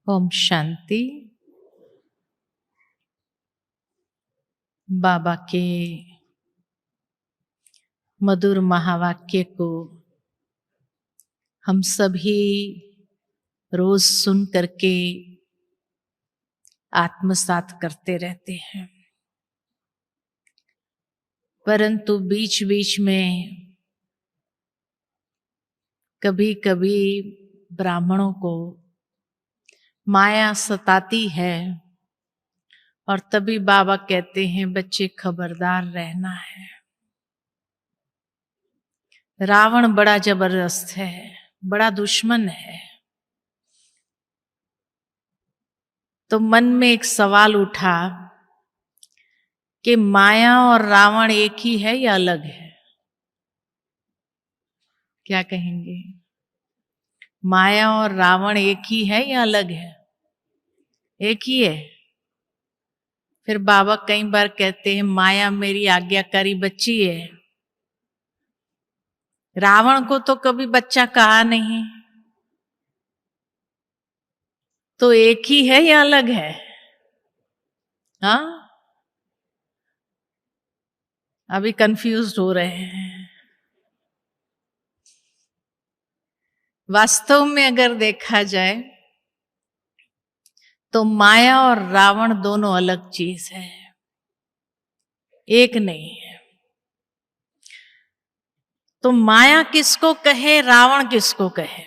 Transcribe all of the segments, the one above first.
ओम शांति। बाबा के मधुर महावाक्य को हम सभी रोज सुन करके आत्मसात करते रहते हैं, परंतु बीच बीच में कभी कभी ब्राह्मणों को माया सताती है और तभी बाबा कहते हैं बच्चे खबरदार रहना है। रावण बड़ा जबरदस्त है, बड़ा दुश्मन है। तो मन में एक सवाल उठा कि माया और रावण एक ही है या अलग है? क्या कहेंगे? माया और रावण एक ही है या अलग है? एक ही है। फिर बाबा कई बार कहते हैं माया मेरी आज्ञाकारी बच्ची है। रावण को तो कभी बच्चा कहा नहीं, तो एक ही है या अलग है? हाँ, अभी कंफ्यूज हो रहे हैं। वास्तव में अगर देखा जाए तो माया और रावण दोनों अलग चीज है, एक नहीं है। तो माया किसको कहे, रावण किसको कहे?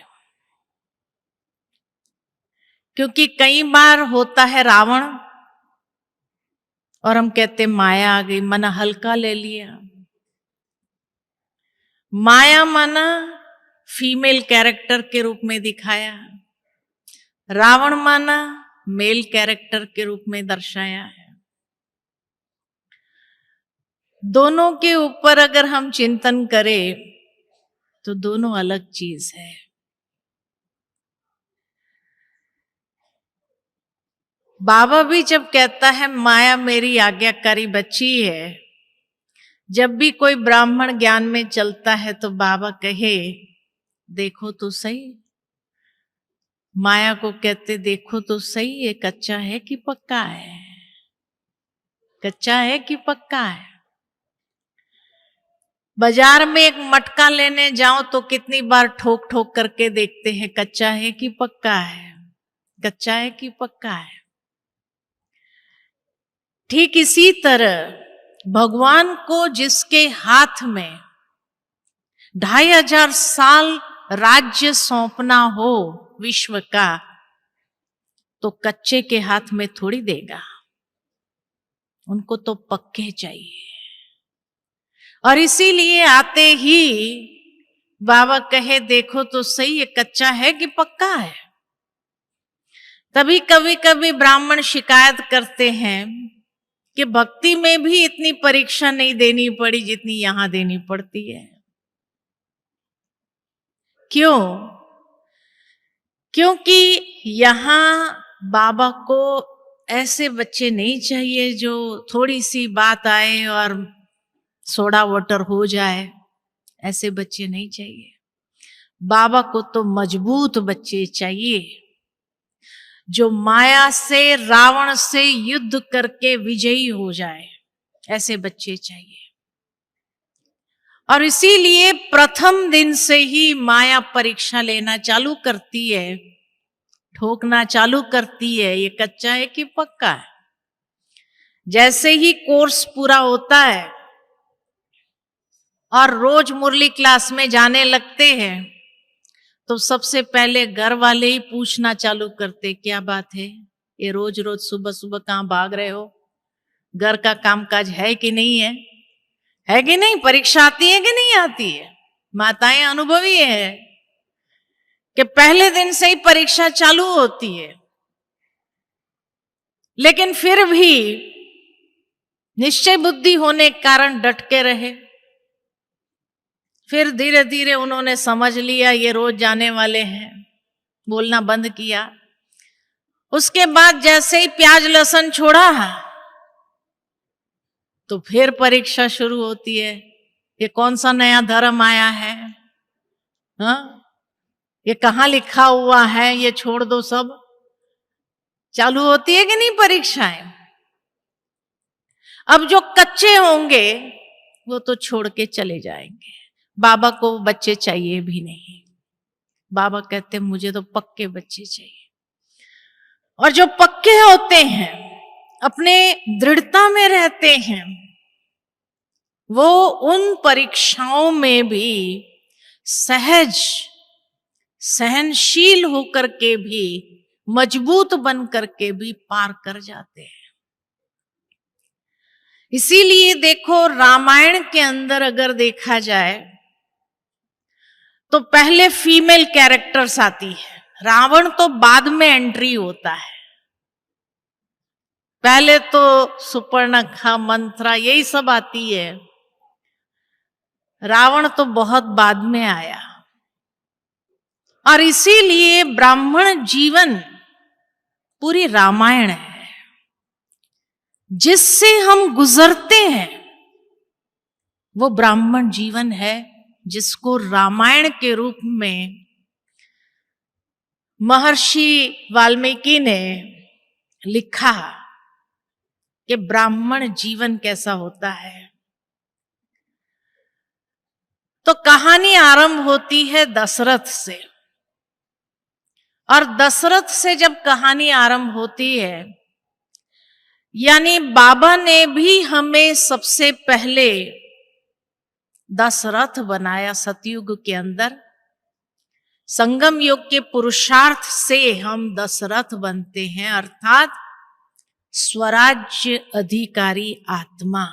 क्योंकि कई बार होता है रावण और हम कहते माया आ गई, मना हल्का ले लिया। माया माना फीमेल कैरेक्टर के रूप में दिखाया, रावण माना मेल कैरेक्टर के रूप में दर्शाया है। दोनों के ऊपर अगर हम चिंतन करें तो दोनों अलग चीज है। बाबा भी जब कहता है माया मेरी आज्ञाकारी बच्ची है, जब भी कोई ब्राह्मण ज्ञान में चलता है तो बाबा कहे देखो तो सही। माया को कहते देखो तो सही, ये कच्चा है कि पक्का है, कच्चा है कि पक्का है। बाजार में एक मटका लेने जाओ तो कितनी बार ठोक ठोक करके देखते हैं कच्चा है कि पक्का है, कच्चा है कि पक्का है। ठीक इसी तरह भगवान को जिसके हाथ में 2500 साल राज्य सौंपना हो विश्व का, तो कच्चे के हाथ में थोड़ी देगा, उनको तो पक्के चाहिए। और इसीलिए आते ही बाबा कहे देखो तो सही, ये कच्चा है कि पक्का है। तभी कभी कभी ब्राह्मण शिकायत करते हैं कि भक्ति में भी इतनी परीक्षा नहीं देनी पड़ी जितनी यहां देनी पड़ती है। क्यों? क्योंकि यहां बाबा को ऐसे बच्चे नहीं चाहिए जो थोड़ी सी बात आए और सोडा वाटर हो जाए, ऐसे बच्चे नहीं चाहिए। बाबा को तो मजबूत बच्चे चाहिए, जो माया से रावण से युद्ध करके विजयी हो जाए, ऐसे बच्चे चाहिए। और इसीलिए प्रथम दिन से ही माया परीक्षा लेना चालू करती है, ठोकना चालू करती है, ये कच्चा है कि पक्का है। जैसे ही कोर्स पूरा होता है और रोज मुरली क्लास में जाने लगते हैं तो सबसे पहले घर वाले ही पूछना चालू करते क्या बात है, ये रोज रोज सुबह सुबह कहां भाग रहे हो, घर का कामकाज है कि नहीं है कि नहीं, परीक्षा आती है कि नहीं आती है। माताएं अनुभवी है कि पहले दिन से ही परीक्षा चालू होती है, लेकिन फिर भी निश्चय बुद्धि होने के कारण डट के रहे। फिर धीरे धीरे उन्होंने समझ लिया ये रोज जाने वाले हैं, बोलना बंद किया। उसके बाद जैसे ही प्याज लहसुन छोड़ा तो फिर परीक्षा शुरू होती है, ये कौन सा नया धर्म आया है, हाँ, ये कहाँ लिखा हुआ है, ये छोड़ दो सब, चालू होती है कि नहीं परीक्षाएं। अब जो कच्चे होंगे वो तो छोड़ के चले जाएंगे, बाबा को बच्चे चाहिए भी नहीं। बाबा कहते मुझे तो पक्के बच्चे चाहिए। और जो पक्के होते हैं, अपने दृढ़ता में रहते हैं, वो उन परीक्षाओं में भी सहज सहनशील होकर के भी, मजबूत बन करके भी पार कर जाते हैं। इसीलिए देखो, रामायण के अंदर अगर देखा जाए तो पहले फीमेल कैरेक्टर्स आती है, रावण तो बाद में एंट्री होता है। पहले तो सुपर्णखा, मंथरा, यही सब आती है, रावण तो बहुत बाद में आया। और इसीलिए ब्राह्मण जीवन पूरी रामायण है, जिससे हम गुजरते हैं वो ब्राह्मण जीवन है, जिसको रामायण के रूप में महर्षि वाल्मीकि ने लिखा कि ब्राह्मण जीवन कैसा होता है। तो कहानी आरंभ होती है दशरथ से, और दशरथ से जब कहानी आरंभ होती है, यानी बाबा ने भी हमें सबसे पहले दशरथ बनाया सतयुग के अंदर। संगम युग के पुरुषार्थ से हम दशरथ बनते हैं, अर्थात स्वराज्य अधिकारी आत्मा,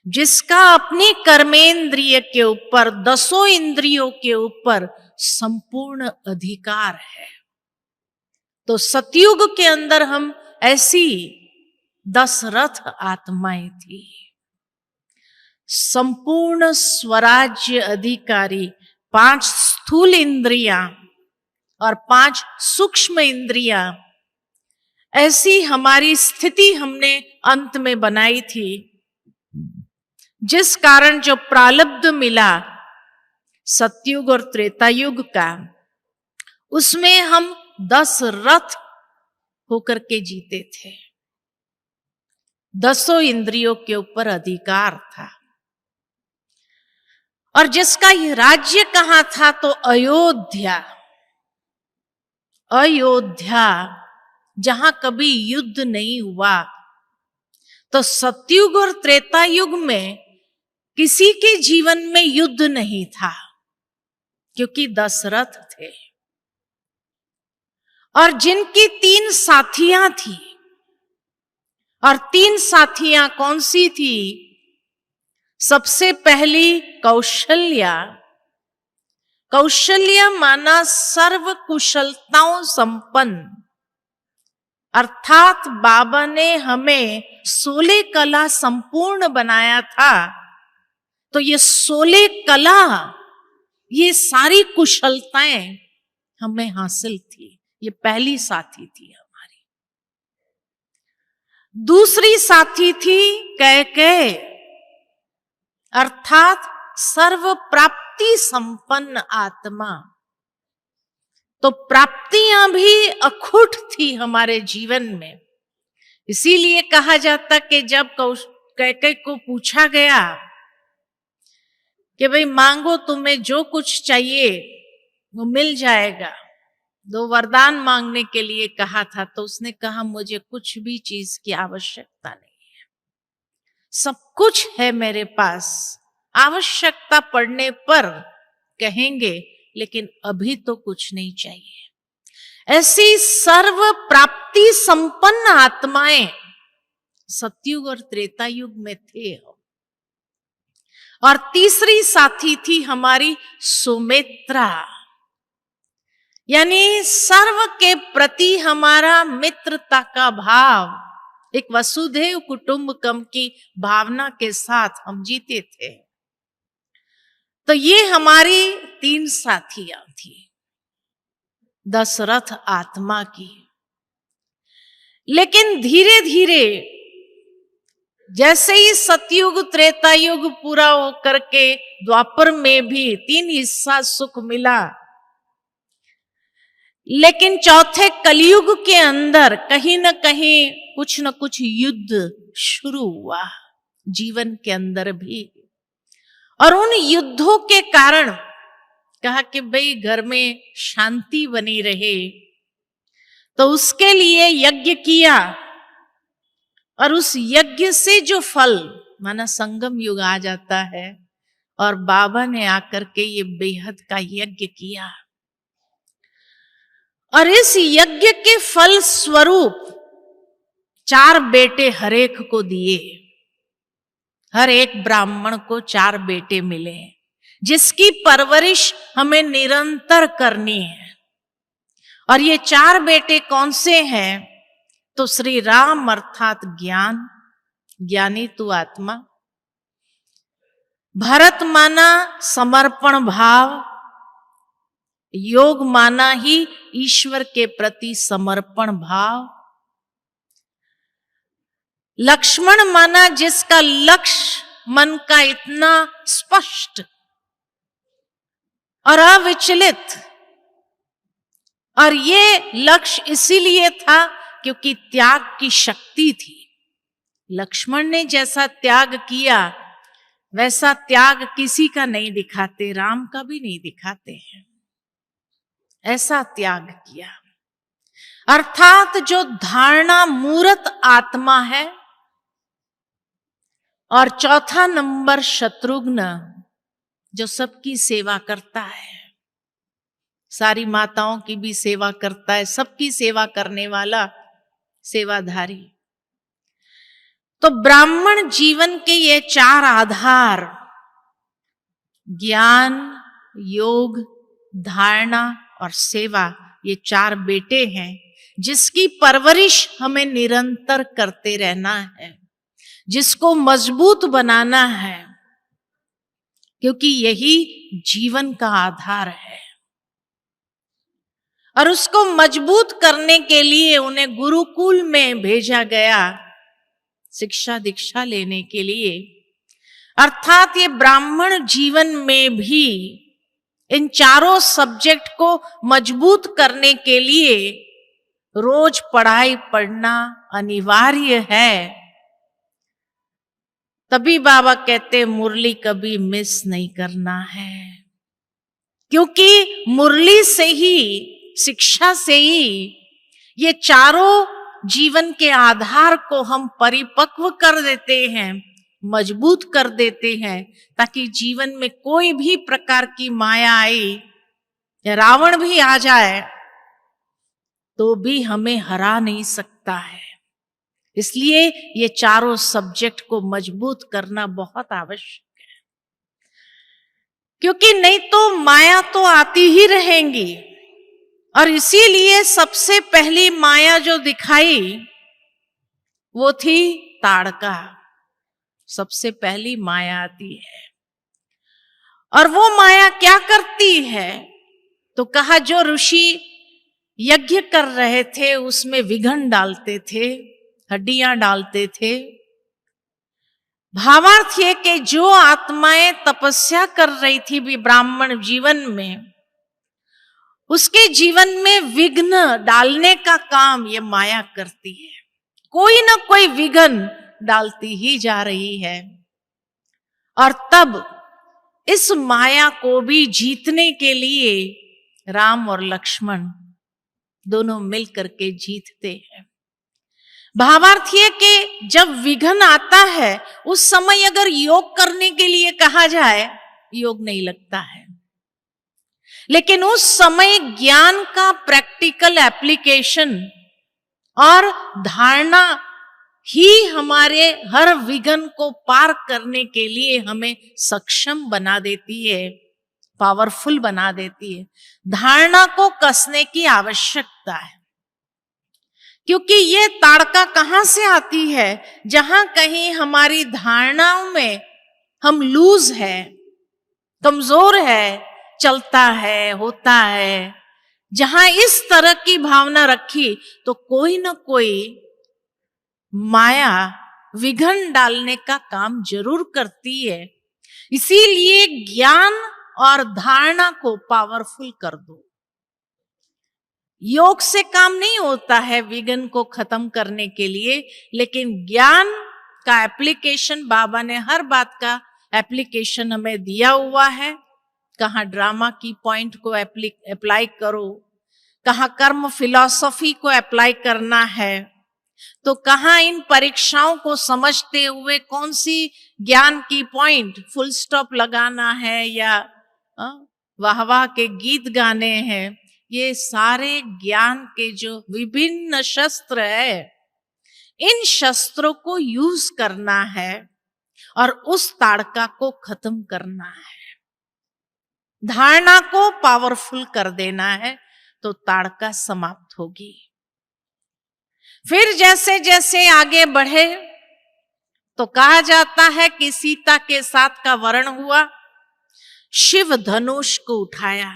जिसका अपनी कर्मेंद्रिय के ऊपर, 10 इंद्रियों के ऊपर संपूर्ण अधिकार है। तो सतयुग के अंदर हम ऐसी दशरथ आत्माएं थी, संपूर्ण स्वराज्य अधिकारी, 5 स्थूल इंद्रियां और 5 सूक्ष्म इंद्रियां। ऐसी हमारी स्थिति हमने अंत में बनाई थी, जिस कारण जो प्रारब्ध मिला सतयुग और त्रेतायुग का, उसमें हम दशरथ होकर के जीते थे। 10 इंद्रियों के ऊपर अधिकार था। और जिसका ये राज्य कहां था? तो अयोध्या। अयोध्या जहां कभी युद्ध नहीं हुआ। तो सतयुग और त्रेतायुग में किसी के जीवन में युद्ध नहीं था, क्योंकि दशरथ थे। और जिनकी 3 साथियां थी, और 3 साथियां कौन सी थी? सबसे पहली कौशल्या। कौशल्या माना सर्व कुशलताओं संपन्न, अर्थात बाबा ने हमें 16 कला संपूर्ण बनाया था। तो ये 16 कला, ये सारी कुशलताएं हमें हासिल थी। ये पहली साथी थी हमारी। दूसरी साथी थी कैकेयी, अर्थात सर्व प्राप्ति संपन्न आत्मा। तो प्राप्तियां भी अखुट थी हमारे जीवन में। इसीलिए कहा जाता कि जब कैकेयी को पूछा गया कि भाई मांगो, तुम्हें जो कुछ चाहिए वो मिल जाएगा, 2 वरदान मांगने के लिए कहा था, तो उसने कहा मुझे कुछ भी चीज की आवश्यकता नहीं है, सब कुछ है मेरे पास, आवश्यकता पड़ने पर कहेंगे, लेकिन अभी तो कुछ नहीं चाहिए। ऐसी सर्व प्राप्ति संपन्न आत्माएं सतयुग और त्रेतायुग में थे। और तीसरी साथी थी हमारी सुमित्रा, यानी सर्व के प्रति हमारा मित्रता का भाव, एक वसुधैव कुटुंबकम की भावना के साथ हम जीते थे। तो ये हमारी 3 साथियां थी दशरथ आत्मा की। लेकिन धीरे धीरे जैसे ही सतयुग त्रेतायुग पूरा होकर के द्वापर में भी 3 हिस्सा सुख मिला, लेकिन चौथे कलयुग के अंदर कहीं न कहीं कुछ न कुछ युद्ध शुरू हुआ जीवन के अंदर भी, और उन युद्धों के कारण कहा कि भाई घर में शांति बनी रहे, तो उसके लिए यज्ञ किया, और उस यज्ञ से जो फल माना संगम युग आ जाता है, और बाबा ने आकर के ये बेहद का यज्ञ किया, और इस यज्ञ के फल स्वरूप 4 बेटे हर एक को दिए। हर एक ब्राह्मण को 4 बेटे मिले, जिसकी परवरिश हमें निरंतर करनी है। और ये 4 बेटे कौन से हैं? तो श्री राम अर्थात ज्ञान, ज्ञानी तू आत्मा। भरत माना समर्पण भाव, योग माना ही ईश्वर के प्रति समर्पण भाव। लक्ष्मण माना जिसका लक्ष्य मन का इतना स्पष्ट और अविचलित, और ये लक्ष्य इसीलिए था क्योंकि त्याग की शक्ति थी। लक्ष्मण ने जैसा त्याग किया वैसा त्याग किसी का नहीं दिखाते, राम का भी नहीं दिखाते हैं। ऐसा त्याग किया, अर्थात जो धारणा मूर्त आत्मा है। और चौथा नंबर शत्रुघ्न, जो सबकी सेवा करता है, सारी माताओं की भी सेवा करता है, सबकी सेवा करने वाला सेवाधारी। तो ब्राह्मण जीवन के ये 4 आधार, ज्ञान, योग, धारणा और सेवा, ये 4 बेटे हैं जिसकी परवरिश हमें निरंतर करते रहना है, जिसको मजबूत बनाना है, क्योंकि यही जीवन का आधार है। और उसको मजबूत करने के लिए उन्हें गुरुकुल में भेजा गया शिक्षा दीक्षा लेने के लिए। अर्थात ये ब्राह्मण जीवन में भी इन 4 सब्जेक्ट को मजबूत करने के लिए रोज पढ़ाई पढ़ना अनिवार्य है। तभी बाबा कहते मुरली कभी मिस नहीं करना है, क्योंकि मुरली से ही, शिक्षा से ही ये 4 जीवन के आधार को हम परिपक्व कर देते हैं, मजबूत कर देते हैं, ताकि जीवन में कोई भी प्रकार की माया आई या रावण भी आ जाए तो भी हमें हरा नहीं सकता है। इसलिए ये 4 सब्जेक्ट को मजबूत करना बहुत आवश्यक है, क्योंकि नहीं तो माया तो आती ही रहेंगी। और इसीलिए सबसे पहली माया जो दिखाई वो थी ताड़का। सबसे पहली माया आती है, और वो माया क्या करती है? तो कहा जो ऋषि यज्ञ कर रहे थे उसमें विघन डालते थे, हड्डियां डालते थे। भावार्थ ये कि जो आत्माएं तपस्या कर रही थी भी ब्राह्मण जीवन में, उसके जीवन में विघ्न डालने का काम ये माया करती है। कोई ना कोई विघ्न डालती ही जा रही है। और तब इस माया को भी जीतने के लिए राम और लक्ष्मण दोनों मिलकर के जीतते हैं। भावार्थ ये कि जब विघ्न आता है उस समय अगर योग करने के लिए कहा जाए, योग नहीं लगता है। लेकिन उस समय ज्ञान का प्रैक्टिकल एप्लीकेशन और धारणा ही हमारे हर विघ्न को पार करने के लिए हमें सक्षम बना देती है, पावरफुल बना देती है। धारणा को कसने की आवश्यकता है, क्योंकि ये ताड़का कहां से आती है? जहां कहीं हमारी धारणाओं में हम लूज है, कमजोर है, चलता है, होता है, जहां इस तरह की भावना रखी तो कोई ना कोई माया विघन डालने का काम जरूर करती है। इसीलिए ज्ञान और धारणा को पावरफुल कर दो। योग से काम नहीं होता है विघ्न को खत्म करने के लिए, लेकिन ज्ञान का एप्लीकेशन, बाबा ने हर बात का एप्लीकेशन हमें दिया हुआ है। कहाँ ड्रामा की पॉइंट को अप्लाई करो, कहाँ कर्म फिलॉसफी को अप्लाई करना है, तो कहाँ इन परीक्षाओं को समझते हुए कौन सी ज्ञान की पॉइंट फुल स्टॉप लगाना है या वाह वाह के गीत गाने हैं। ये सारे ज्ञान के जो विभिन्न शस्त्र है, इन शस्त्रों को यूज करना है और उस ताड़का को खत्म करना है, धारणा को पावरफुल कर देना है, तो ताड़का समाप्त होगी। फिर जैसे जैसे आगे बढ़े तो कहा जाता है कि सीता के साथ का वर्ण हुआ, शिव धनुष को उठाया।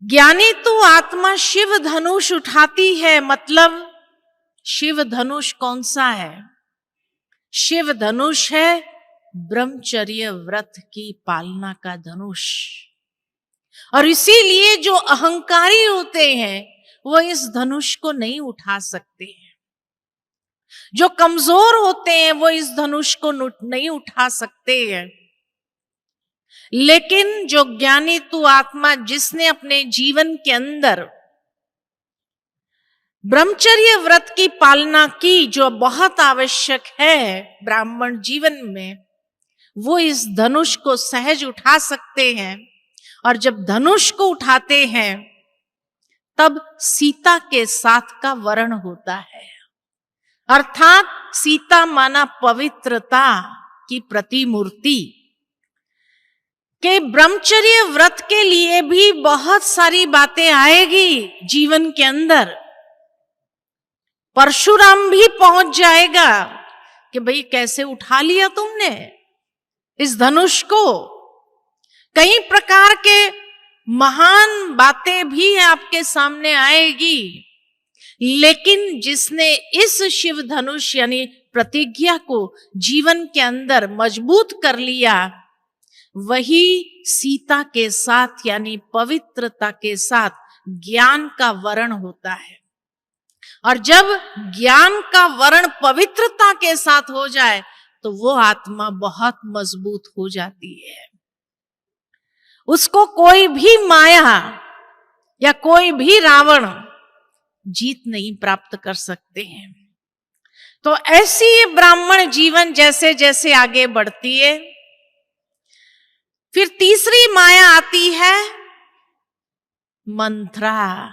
ज्ञानी तो आत्मा शिव धनुष उठाती है, मतलब शिव धनुष कौन सा है? शिव धनुष है ब्रह्मचर्य व्रत की पालना का धनुष। और इसीलिए जो अहंकारी होते हैं वो इस धनुष को नहीं उठा सकते हैं, जो कमजोर होते हैं वो इस धनुष को नहीं उठा सकते हैं। लेकिन जो ज्ञानी तू आत्मा, जिसने अपने जीवन के अंदर ब्रह्मचर्य व्रत की पालना की, जो बहुत आवश्यक है ब्राह्मण जीवन में, वो इस धनुष को सहज उठा सकते हैं। और जब धनुष को उठाते हैं तब सीता के साथ का वर्ण होता है, अर्थात सीता माना पवित्रता की प्रतिमूर्ति। के ब्रह्मचर्य व्रत के लिए भी बहुत सारी बातें आएगी जीवन के अंदर। परशुराम भी पहुंच जाएगा कि भाई कैसे उठा लिया तुमने इस धनुष को। कई प्रकार के महान बातें भी आपके सामने आएगी, लेकिन जिसने इस शिव धनुष यानी प्रतिज्ञा को जीवन के अंदर मजबूत कर लिया, वही सीता के साथ यानी पवित्रता के साथ ज्ञान का वर्ण होता है। और जब ज्ञान का वर्ण पवित्रता के साथ हो जाए तो वो आत्मा बहुत मजबूत हो जाती है। उसको कोई भी माया या कोई भी रावण जीत नहीं प्राप्त कर सकते हैं। तो ऐसी ब्राह्मण जीवन जैसे जैसे आगे बढ़ती है, फिर तीसरी माया आती है मंत्रा,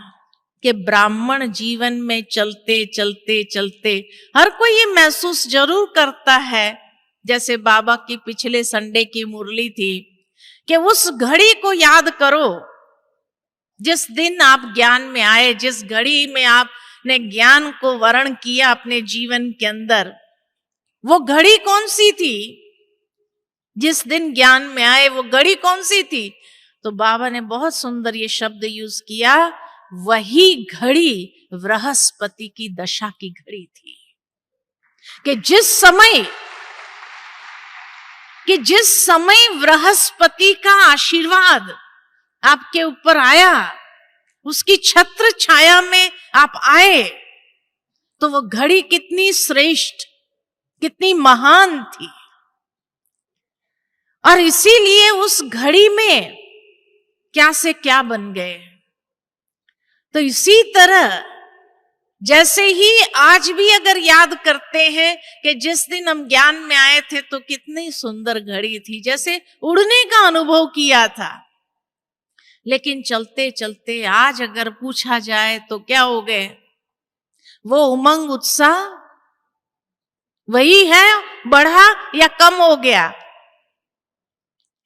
के ब्राह्मण जीवन में चलते चलते चलते हर कोई ये महसूस जरूर करता है, जैसे बाबा की पिछले संडे की मुरली थी, कि उस घड़ी को याद करो जिस दिन आप ज्ञान में आए, जिस घड़ी में आपने ज्ञान को वर्ण किया अपने जीवन के अंदर। वो घड़ी कौन सी थी? जिस दिन ज्ञान में आए वो घड़ी कौन सी थी? तो बाबा ने बहुत सुंदर ये शब्द यूज किया, वही घड़ी बृहस्पति की दशा की घड़ी थी। कि जिस समय बृहस्पति का आशीर्वाद आपके ऊपर आया, उसकी छत्र छाया में आप आए, तो वो घड़ी कितनी श्रेष्ठ, कितनी महान थी। और इसीलिए उस घड़ी में क्या से क्या बन गए। तो इसी तरह जैसे ही आज भी अगर याद करते हैं कि जिस दिन हम ज्ञान में आए थे तो कितनी सुंदर घड़ी थी, जैसे उड़ने का अनुभव किया था। लेकिन चलते चलते आज अगर पूछा जाए तो क्या हो गए? वो उमंग उत्साह वही है, बढ़ा या कम हो गया?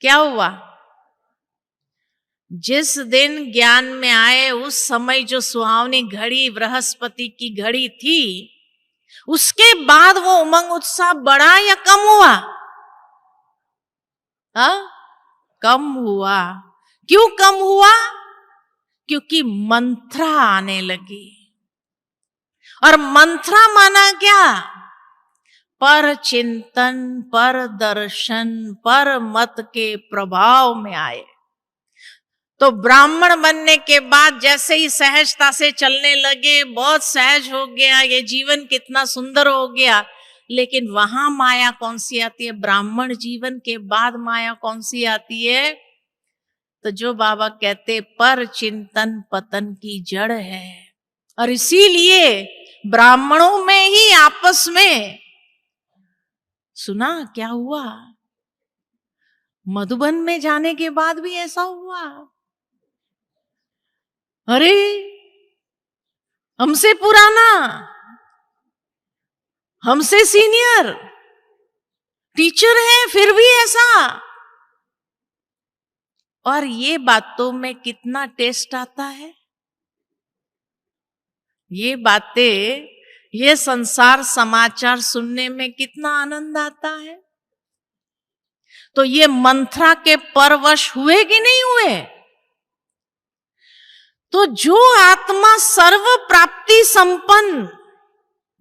क्या हुआ? जिस दिन ज्ञान में आए उस समय जो सुहावनी घड़ी बृहस्पति की घड़ी थी, उसके बाद वो उमंग उत्साह बढ़ा या कम हुआ? कम हुआ। क्यों कम हुआ? क्योंकि मंत्रा आने लगी। और मंत्रा माना क्या? पर चिंतन, पर दर्शन, पर मत के प्रभाव में आए। तो ब्राह्मण बनने के बाद जैसे ही सहजता से चलने लगे, बहुत सहज हो गया, ये जीवन कितना सुंदर हो गया। लेकिन वहां माया कौन सी आती है? ब्राह्मण जीवन के बाद माया कौन सी आती है? तो जो बाबा कहते पर चिंतन पतन की जड़ है। और इसीलिए ब्राह्मणों में ही आपस में सुना क्या हुआ? मधुबन में जाने के बाद भी ऐसा हुआ। अरे हमसे पुराना, हमसे सीनियर टीचर है, फिर भी ऐसा। और ये बातों में कितना टेस्ट आता है, ये बातें, ये संसार समाचार सुनने में कितना आनंद आता है। तो ये मंथरा के परवश हुए कि नहीं हुए? तो जो आत्मा सर्व प्राप्ति संपन्न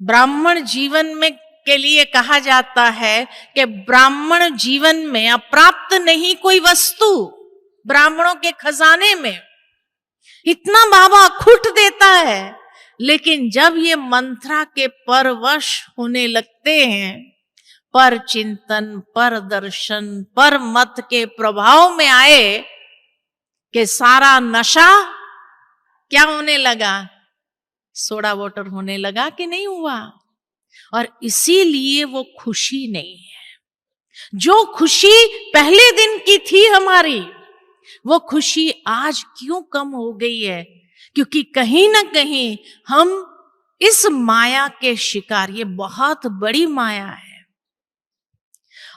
ब्राह्मण जीवन में के लिए कहा जाता है कि ब्राह्मण जीवन में अप्राप्त नहीं कोई वस्तु, ब्राह्मणों के खजाने में इतना बाबा खुट देता है। लेकिन जब ये मंत्रा के परवश होने लगते हैं, पर चिंतन, पर दर्शन, पर मत के प्रभाव में आए कि सारा नशा क्या होने लगा? सोडा वाटर होने लगा कि नहीं हुआ? और इसीलिए वो खुशी नहीं है। जो खुशी पहले दिन की थी हमारी, वो खुशी आज क्यों कम हो गई है? क्योंकि कहीं ना कहीं हम इस माया के शिकार, ये बहुत बड़ी माया है।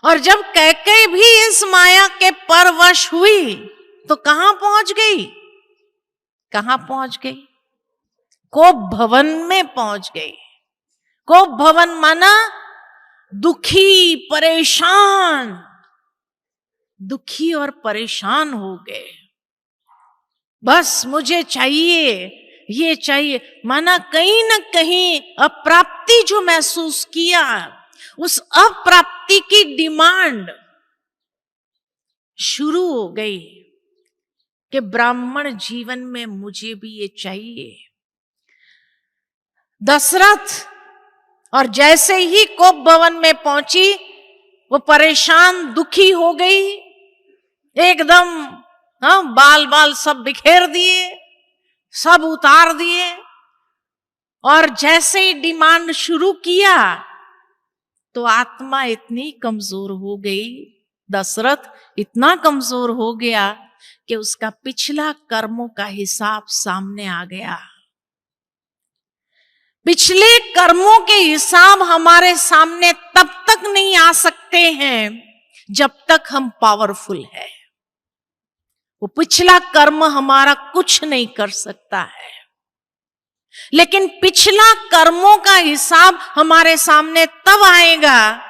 और जब कैकेयी भी इस माया के परवश हुई तो कहां पहुंच गई? कहां पहुंच गई? कोप भवन में पहुंच गई। कोप भवन माना दुखी, परेशान, दुखी और परेशान हो गए। बस मुझे चाहिए, ये चाहिए, माना कहीं ना कहीं अप्राप्ति जो महसूस किया, उस अप्राप्ति की डिमांड शुरू हो गई कि ब्राह्मण जीवन में मुझे भी ये चाहिए। दशरथ और जैसे ही कोप भवन में पहुंची, वो परेशान, दुखी हो गई एकदम। बाल बाल सब बिखेर दिए, सब उतार दिए, और जैसे ही डिमांड शुरू किया तो आत्मा इतनी कमजोर हो गई, दशरथ इतना कमजोर हो गया कि उसका पिछला कर्मों का हिसाब सामने आ गया। पिछले कर्मों के हिसाब हमारे सामने तब तक नहीं आ सकते हैं जब तक हम पावरफुल है। वो पिछला कर्म हमारा कुछ नहीं कर सकता है, लेकिन पिछला कर्मों का हिसाब हमारे सामने तब आएगा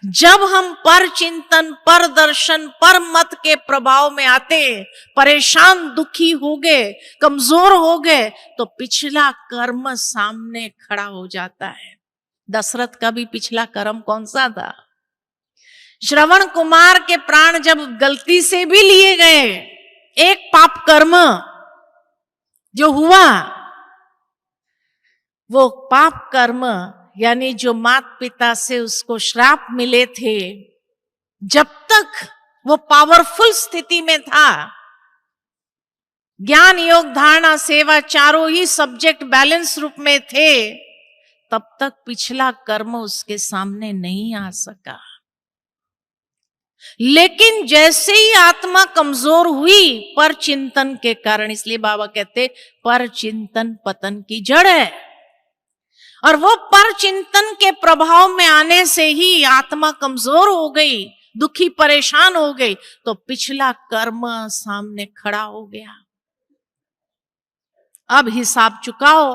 जब हम पर चिंतन, पर दर्शन, पर मत के प्रभाव में आते, परेशान, दुखी हो गए, कमजोर हो गए, तो पिछला कर्म सामने खड़ा हो जाता है। दशरथ का भी पिछला कर्म कौन सा था? श्रवण कुमार के प्राण जब गलती से भी लिए गए, एक पाप कर्म जो हुआ, वो पाप कर्म यानी जो माता पिता से उसको श्राप मिले थे, जब तक वो पावरफुल स्थिति में था, ज्ञान, योग, धारणा, सेवा चारों ही सब्जेक्ट बैलेंस रूप में थे, तब तक पिछला कर्म उसके सामने नहीं आ सका। लेकिन जैसे ही आत्मा कमजोर हुई पर चिंतन के कारण, इसलिए बाबा कहते पर चिंतन पतन की जड़ है, और वो पर चिंतन के प्रभाव में आने से ही आत्मा कमजोर हो गई, दुखी, परेशान हो गई, तो पिछला कर्म सामने खड़ा हो गया। अब हिसाब चुकाओ।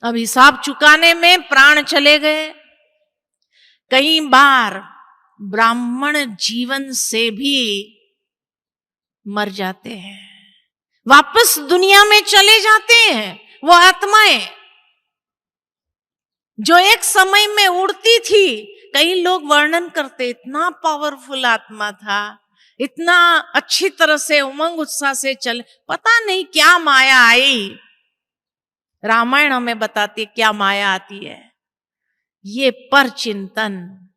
अब हिसाब चुकाने में प्राण चले गए। कई बार ब्राह्मण जीवन से भी मर जाते हैं, वापस दुनिया में चले जाते हैं। वो आत्माएं जो एक समय में उड़ती थी, कई लोग वर्णन करते इतना पावरफुल आत्मा था, इतना अच्छी तरह से उमंग उत्साह से चले, पता नहीं क्या माया आई। रामायण हमें बताती है क्या माया आती है, ये पर चिंतन।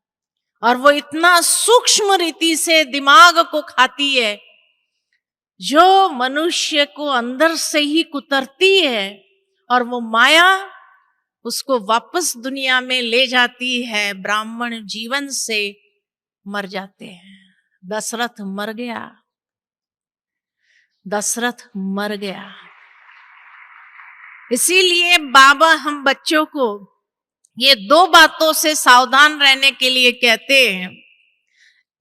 और वो इतना सूक्ष्म रीति से दिमाग को खाती है, जो मनुष्य को अंदर से ही कुतरती है, और वो माया उसको वापस दुनिया में ले जाती है। ब्राह्मण जीवन से मर जाते हैं। दशरथ मर गया, दशरथ मर गया। इसीलिए बाबा हम बच्चों को ये दो बातों से सावधान रहने के लिए कहते हैं।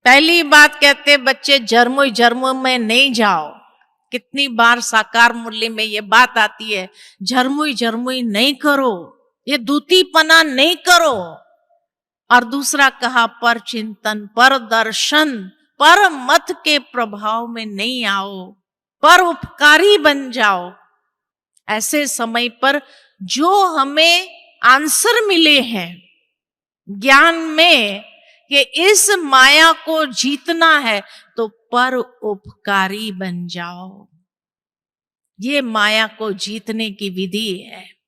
पहली बात कहते बच्चे जर्मुई जर्मुई में नहीं जाओ। कितनी बार साकार मुरली में ये बात आती है, जर्मुई जर्मुई नहीं करो, ये दूतीपना नहीं करो। और दूसरा कहा पर चिंतन, पर दर्शन, पर मत के प्रभाव में नहीं आओ, पर उपकारी बन जाओ। ऐसे समय पर जो हमें आंसर मिले हैं ज्ञान में कि इस माया को जीतना है, तो पर उपकारी बन जाओ। ये माया को जीतने की विधि है।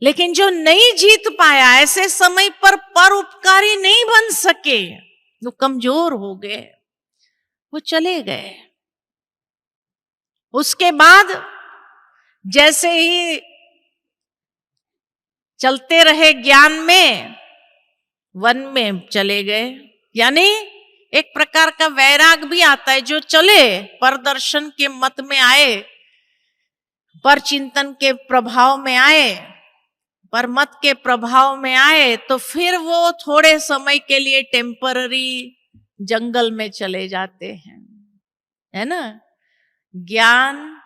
लेकिन जो नहीं जीत पाया, ऐसे समय पर उपकारी नहीं बन सके, वो कमजोर हो गए, वो चले गए। उसके बाद जैसे ही चलते रहे ज्ञान में, वन में चले गए। यानी एक प्रकार का वैराग भी आता है। जो चले पर दर्शन के मत में आए, पर चिंतन के प्रभाव में आए, पर मत के प्रभाव में आए, तो फिर वो थोड़े समय के लिए टेम्पररी जंगल में चले जाते हैं, है ना। ज्ञान,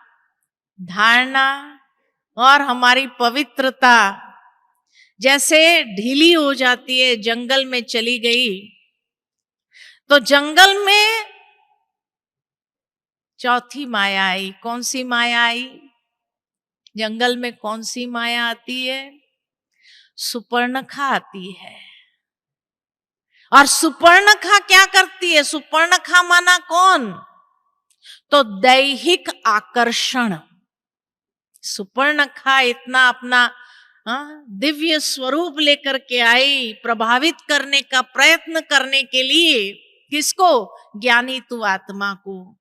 धारणा और हमारी पवित्रता जैसे ढीली हो जाती है, जंगल में चली गई, तो जंगल में चौथी माया आई। कौन सी माया आई? जंगल में कौन सी माया आती है? सुपर्णखा आती है। और सुपर्णखा क्या करती है? सुपर्णखा माना कौन? तो दैहिक आकर्षण। सुपर्णखा इतना अपना दिव्य स्वरूप लेकर के आई, प्रभावित करने का प्रयत्न करने के लिए। किसको? ज्ञानी तु आत्मा को।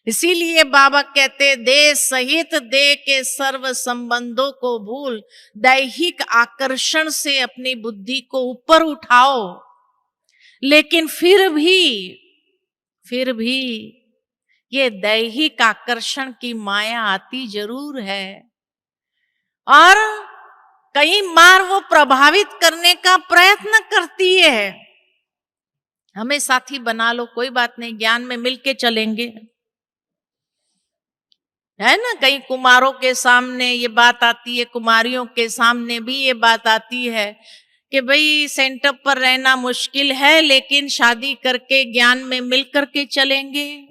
इसीलिए बाबा कहते देह सहित देह के सर्व संबंधों को भूल, दैहिक आकर्षण से अपनी बुद्धि को ऊपर उठाओ। लेकिन फिर भी ये दैहिक आकर्षण की माया आती जरूर है, और कई बार वो प्रभावित करने का प्रयत्न करती है। हमें साथी बना लो, कोई बात नहीं, ज्ञान में मिलके चलेंगे, है ना। कई कुमारों के सामने ये बात आती है, कुमारियों के सामने भी ये बात आती है कि भाई सेंटर पर रहना मुश्किल है, लेकिन शादी करके ज्ञान में मिल करके चलेंगे।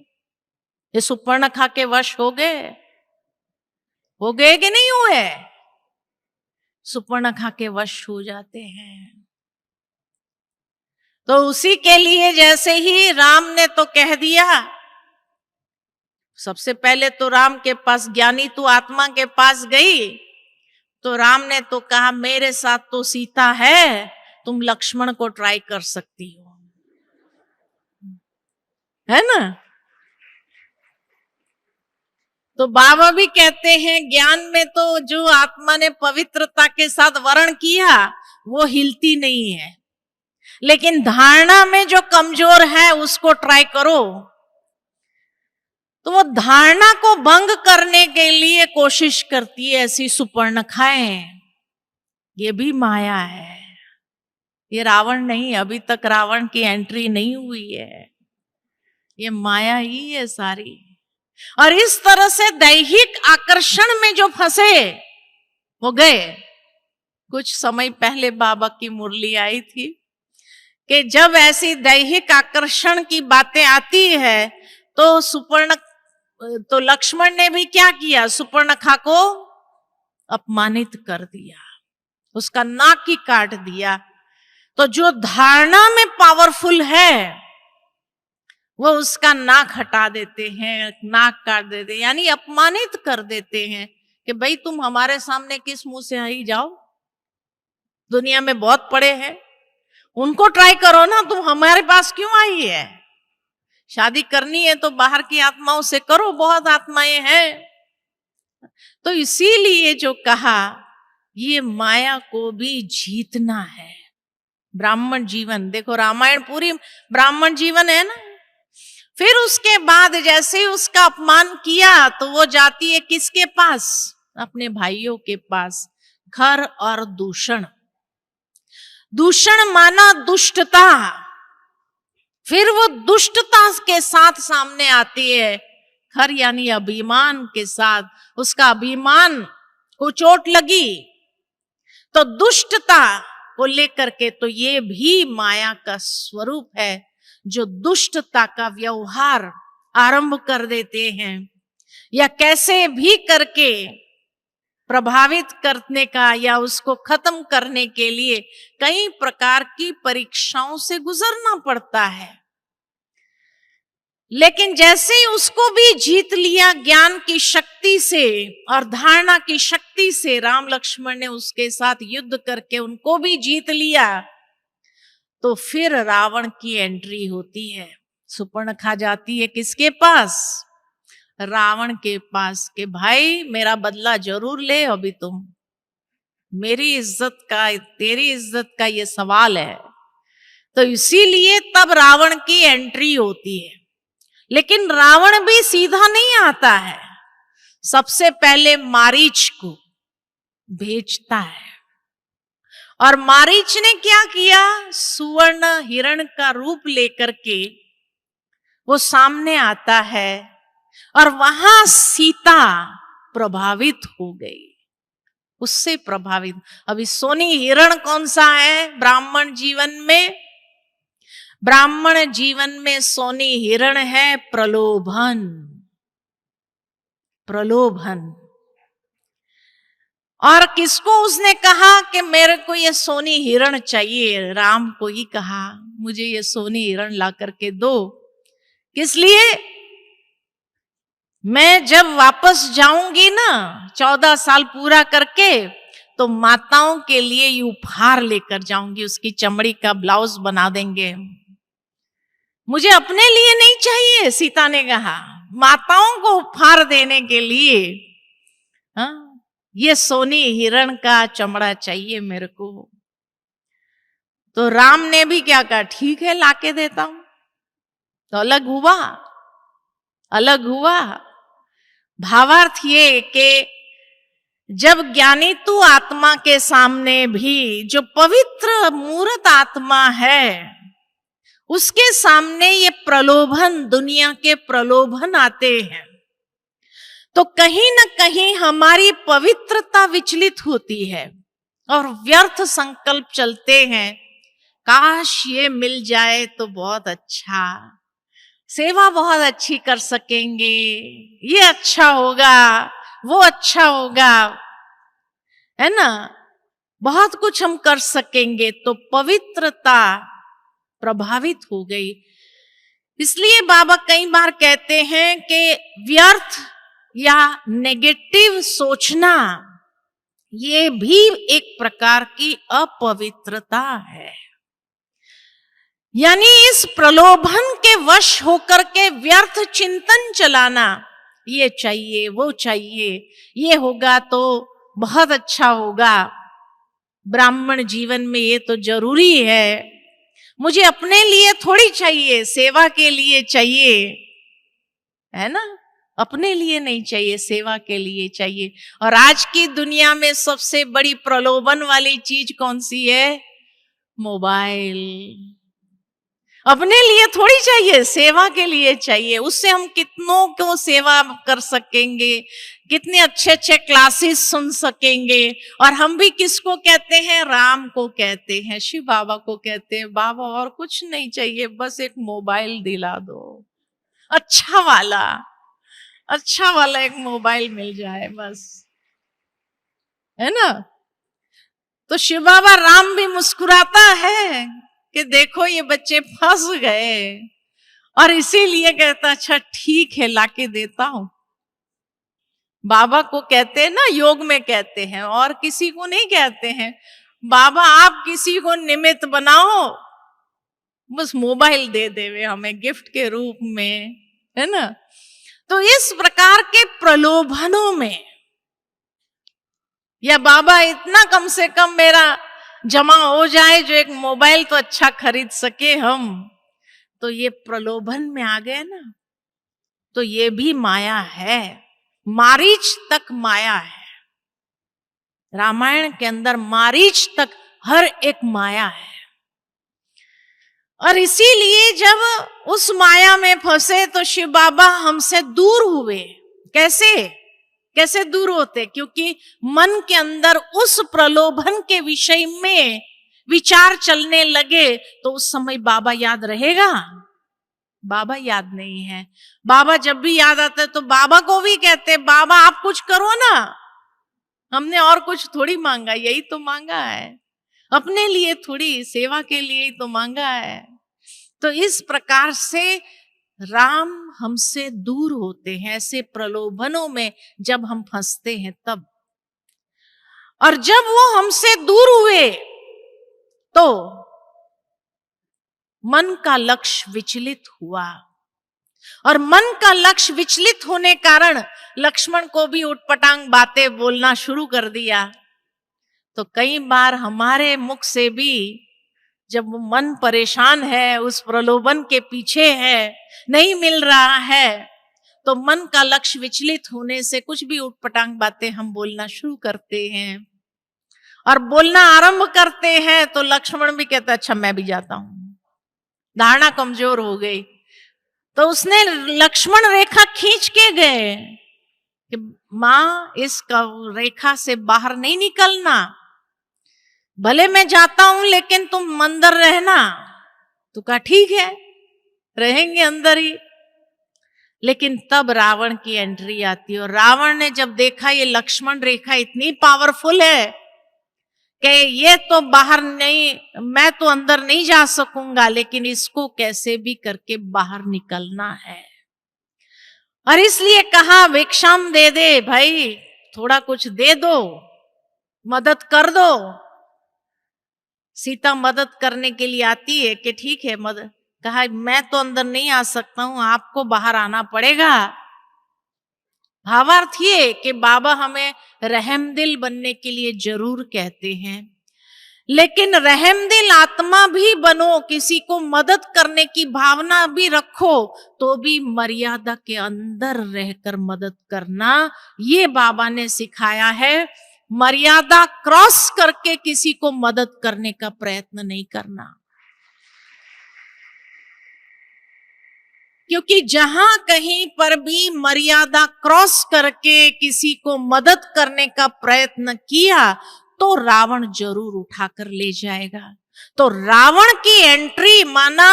ये सुपर्णखा के वश हो गए कि नहीं हुए? सुपर्णखा के वश हो जाते हैं। तो उसी के लिए जैसे ही राम ने तो कह दिया, सबसे पहले तो राम के पास, ज्ञानी तू आत्मा के पास गई, तो राम ने तो कहा मेरे साथ तो सीता है, तुम लक्ष्मण को ट्राई कर सकती हो, है ना। तो बाबा भी कहते हैं ज्ञान में तो जो आत्मा ने पवित्रता के साथ वर्ण किया वो हिलती नहीं है, लेकिन धारणा में जो कमजोर है उसको ट्राई करो। तो वो धारणा को भंग करने के लिए कोशिश करती है ऐसी सुपर्णखाएं। ये भी माया है, ये रावण नहीं, अभी तक रावण की एंट्री नहीं हुई है, ये माया ही है सारी। और इस तरह से दैहिक आकर्षण में जो फंसे हो गए। कुछ समय पहले बाबा की मुरली आई थी कि जब ऐसी दैहिक आकर्षण की बातें आती है तो लक्ष्मण ने भी क्या किया? सुपर्णखा को अपमानित कर दिया, उसका नाक ही काट दिया। तो जो धारणा में पावरफुल है वो उसका नाक हटा देते हैं, नाक काट देते हैं, यानी अपमानित कर देते हैं कि भाई तुम हमारे सामने किस मुंह से आई जाओ, दुनिया में बहुत पड़े हैं, उनको ट्राई करो ना, तुम हमारे पास क्यों आई है? शादी करनी है तो बाहर की आत्माओं से करो, बहुत आत्माएं हैं। तो इसीलिए जो कहा, ये माया को भी जीतना है। ब्राह्मण जीवन, देखो रामायण पूरी ब्राह्मण जीवन है ना। फिर उसके बाद जैसे ही उसका अपमान किया तो वो जाती है किसके पास? अपने भाइयों के पास। घर और दूषण, दूषण माना दुष्टता। फिर वो दुष्टता के साथ सामने आती है, खर यानी अभिमान के साथ। उसका अभिमान को चोट लगी तो दुष्टता को लेकर के, तो ये भी माया का स्वरूप है, जो दुष्टता का व्यवहार आरंभ कर देते हैं, या कैसे भी करके प्रभावित करने का या उसको खत्म करने के लिए कई प्रकार की परीक्षाओं से गुजरना पड़ता है। लेकिन जैसे ही उसको भी जीत लिया ज्ञान की शक्ति से और धारणा की शक्ति से, राम लक्ष्मण ने उसके साथ युद्ध करके उनको भी जीत लिया, तो फिर रावण की एंट्री होती है। सुपर्णखा जाती है किसके पास? रावण के पास, के भाई मेरा बदला जरूर ले, अभी तुम, मेरी इज्जत का, तेरी इज्जत का ये सवाल है। तो इसीलिए तब रावण की एंट्री होती है। लेकिन रावण भी सीधा नहीं आता है, सबसे पहले मारीच को भेजता है। और मारीच ने क्या किया? सुवर्ण हिरण का रूप लेकर के वो सामने आता है, और वहां सीता प्रभावित हो गई, उससे प्रभावित। अभी सोनी हिरण कौन सा है ब्राह्मण जीवन में? ब्राह्मण जीवन में सोनी हिरण है प्रलोभन। प्रलोभन। और किसको उसने कहा कि मेरे को ये सोनी हिरण चाहिए? राम को ही कहा, मुझे ये सोनी हिरण ला करके दो। किस लिए? मैं जब वापस जाऊंगी ना 14 साल पूरा करके, तो माताओं के लिए ये उपहार लेकर जाऊंगी, उसकी चमड़ी का ब्लाउज बना देंगे। मुझे अपने लिए नहीं चाहिए, सीता ने कहा, माताओं को उपहार देने के लिए ये सोनी हिरण का चमड़ा चाहिए मेरे को। तो राम ने भी क्या कहा? ठीक है, लाके देता हूं। तो अलग हुआ, अलग हुआ। भावार्थ ये कि जब ज्ञानी तू आत्मा के सामने भी, जो पवित्र मूर्त आत्मा है, उसके सामने ये प्रलोभन, दुनिया के प्रलोभन आते हैं, तो कहीं ना कहीं हमारी पवित्रता विचलित होती है और व्यर्थ संकल्प चलते हैं। काश ये मिल जाए तो बहुत अच्छा, सेवा बहुत अच्छी कर सकेंगे, ये अच्छा होगा, वो अच्छा होगा, है ना, बहुत कुछ हम कर सकेंगे। तो पवित्रता प्रभावित हो गई। इसलिए बाबा कई बार कहते हैं कि व्यर्थ या नेगेटिव सोचना ये भी एक प्रकार की अपवित्रता है। यानी इस प्रलोभन के वश होकर के व्यर्थ चिंतन चलाना, ये चाहिए, वो चाहिए, ये होगा तो बहुत अच्छा होगा, ब्राह्मण जीवन में ये तो जरूरी है, मुझे अपने लिए थोड़ी चाहिए, सेवा के लिए चाहिए, है ना, अपने लिए नहीं चाहिए, सेवा के लिए चाहिए। और आज की दुनिया में सबसे बड़ी प्रलोभन वाली चीज कौन सी है? मोबाइल। अपने लिए थोड़ी चाहिए, सेवा के लिए चाहिए। उससे हम कितनों को सेवा कर सकेंगे, कितने अच्छे अच्छे क्लासेस सुन सकेंगे। और हम भी किसको कहते हैं? राम को कहते हैं, शिव बाबा को कहते हैं, बाबा और कुछ नहीं चाहिए, बस एक मोबाइल दिला दो, अच्छा वाला, अच्छा वाला एक मोबाइल मिल जाए बस, है ना। तो शिव बाबा राम भी मुस्कुराता है कि देखो ये बच्चे फंस गए, और इसीलिए कहता अच्छा ठीक है लाके देता हूं। बाबा को कहते हैं ना, योग में कहते हैं, और किसी को नहीं कहते हैं। बाबा आप किसी को निमित्त बनाओ, बस मोबाइल दे देवे हमें गिफ्ट के रूप में, है ना। तो इस प्रकार के प्रलोभनों में, या बाबा इतना कम से कम मेरा जमा हो जाए जो एक मोबाइल तो अच्छा खरीद सके हम, तो ये प्रलोभन में आ गए ना। तो ये भी माया है, मारीच तक माया है। रामायण के अंदर मारीच तक हर एक माया है। और इसीलिए जब उस माया में फंसे तो शिव बाबा हमसे दूर हुए। कैसे दूर होते? क्योंकि मन के अंदर उस प्रलोभन के विषय में विचार चलने लगे, तो उस समय बाबा याद रहेगा? बाबा याद नहीं है। बाबा जब भी याद आता है तो बाबा को भी कहते बाबा आप कुछ करो ना, हमने और कुछ थोड़ी मांगा, यही तो मांगा है, अपने लिए थोड़ी, सेवा के लिए ही तो मांगा है। तो इस प्रकार से राम हमसे दूर होते हैं ऐसे प्रलोभनों में जब हम फंसते हैं तब। और जब वो हमसे दूर हुए तो मन का लक्ष्य विचलित हुआ, और मन का लक्ष्य विचलित होने कारण लक्ष्मण को भी उटपटांग बातें बोलना शुरू कर दिया। तो कई बार हमारे मुख से भी जब वो मन परेशान है, उस प्रलोभन के पीछे है, नहीं मिल रहा है, तो मन का लक्ष्य विचलित होने से कुछ भी उटपटांग बातें हम बोलना शुरू करते हैं। और बोलना आरंभ करते हैं तो लक्ष्मण भी कहता अच्छा मैं भी जाता हूं, धारणा कमजोर हो गई। तो उसने लक्ष्मण रेखा खींच के गए कि मां इस रेखा से बाहर नहीं निकलना, भले मैं जाता हूं लेकिन तुम अंदर रहना। तो कहा ठीक है रहेंगे अंदर ही। लेकिन तब रावण की एंट्री आती है, और रावण ने जब देखा ये लक्ष्मण रेखा इतनी पावरफुल है कि ये तो बाहर नहीं, मैं तो अंदर नहीं जा सकूंगा, लेकिन इसको कैसे भी करके बाहर निकलना है। और इसलिए कहा भिक्षाम दे दे भाई, थोड़ा कुछ दे दो, मदद कर दो। सीता मदद करने के लिए आती है कि ठीक है मदद, कहा मैं तो अंदर नहीं आ सकता हूं, आपको बाहर आना पड़ेगा। भावार्थ ये कि बाबा हमें रहमदिल बनने के लिए जरूर कहते हैं, लेकिन रहमदिल आत्मा भी बनो, किसी को मदद करने की भावना भी रखो, तो भी मर्यादा के अंदर रहकर मदद करना, ये बाबा ने सिखाया है। मर्यादा क्रॉस करके किसी को मदद करने का प्रयत्न नहीं करना, क्योंकि जहां कहीं पर भी मर्यादा क्रॉस करके किसी को मदद करने का प्रयत्न किया तो रावण जरूर उठाकर ले जाएगा। तो रावण की एंट्री माना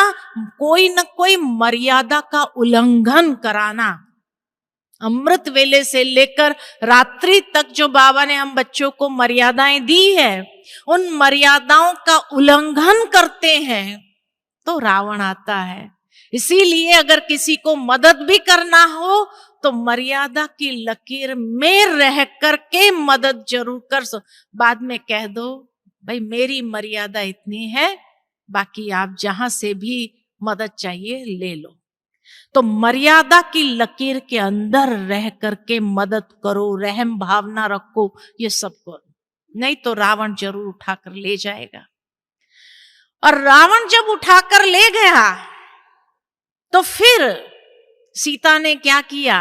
कोई न कोई मर्यादा का उल्लंघन कराना। अमृत वेले से लेकर रात्रि तक जो बाबा ने हम बच्चों को मर्यादाएं दी है, उन मर्यादाओं का उल्लंघन करते हैं तो रावण आता है। इसीलिए अगर किसी को मदद भी करना हो तो मर्यादा की लकीर में रह करके मदद जरूर कर सो। बाद में कह दो भाई मेरी मर्यादा इतनी है, बाकी आप जहां से भी मदद चाहिए ले लो। तो मर्यादा की लकीर के अंदर रह करके मदद करो, रहम भावना रखो, ये सब करो, नहीं तो रावण जरूर उठाकर ले जाएगा। और रावण जब उठाकर ले गया तो फिर सीता ने क्या किया?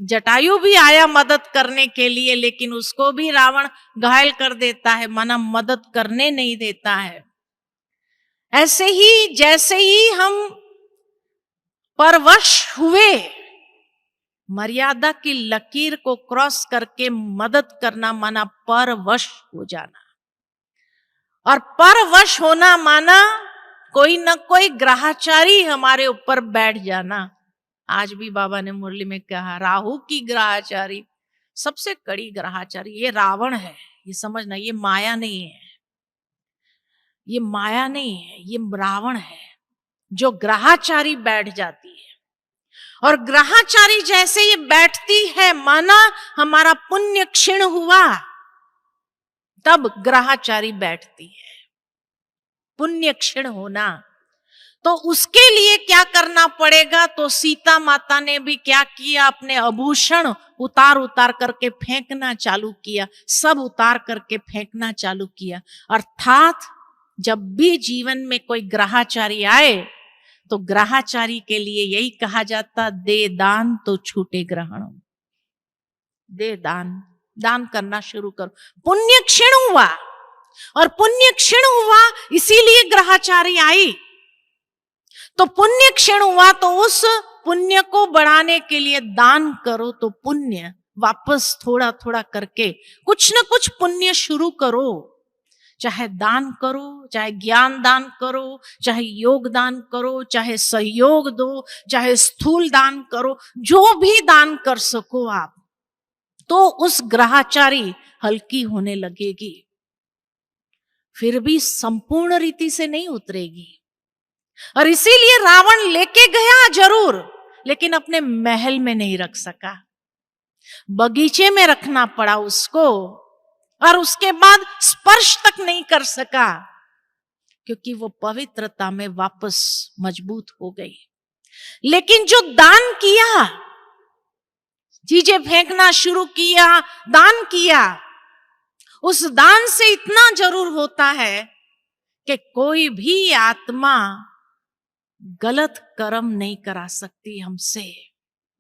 जटायु भी आया मदद करने के लिए, लेकिन उसको भी रावण घायल कर देता है, माना मदद करने नहीं देता है। ऐसे ही जैसे ही हम परवश हुए, मर्यादा की लकीर को क्रॉस करके मदद करना माना परवश हो जाना, और परवश होना माना कोई न कोई ग्रहाचारी हमारे ऊपर बैठ जाना। आज भी बाबा ने मुरली में कहा राहु की ग्रहाचारी, सबसे कड़ी ग्रहाचारी ये रावण है। ये समझना, ये माया नहीं है, ये माया नहीं है, ये रावण है जो ग्रहाचारी बैठ जाती है। और ग्रहाचारी जैसे ये बैठती है, माना हमारा पुण्य क्षीण हुआ, तब ग्रहाचारी बैठती है, पुण्य क्षीण होना। तो उसके लिए क्या करना पड़ेगा? तो सीता माता ने भी क्या किया? अपने आभूषण उतार उतार करके फेंकना चालू किया, सब उतार करके फेंकना चालू किया। अर्थात जब भी जीवन में कोई ग्रहाचारी आए तो ग्रहाचारी के लिए यही कहा जाता, दे दान तो छूटे ग्रहण। दे दान, दान करना शुरू करो। पुण्य क्षीण हुआ, और पुण्य क्षीण हुआ इसीलिए ग्रहाचारी आई। तो पुण्य क्षीण हुआ तो उस पुण्य को बढ़ाने के लिए दान करो, तो पुण्य वापस थोड़ा थोड़ा करके कुछ न कुछ पुण्य शुरू करो। चाहे दान करो, चाहे ज्ञान दान करो, चाहे योग दान करो, चाहे सहयोग दो, चाहे स्थूल दान करो, जो भी दान कर सको आप, तो उस ग्रहाचारी हल्की होने लगेगी। फिर भी संपूर्ण रीति से नहीं उतरेगी। और इसीलिए रावण लेके गया जरूर, लेकिन अपने महल में नहीं रख सका, बगीचे में रखना पड़ा उसको, और उसके बाद स्पर्श तक नहीं कर सका, क्योंकि वो पवित्रता में वापस मजबूत हो गई। लेकिन जो दान किया, चीजें फेंकना शुरू किया, दान किया, उस दान से इतना जरूर होता है कि कोई भी आत्मा गलत कर्म नहीं करा सकती हमसे,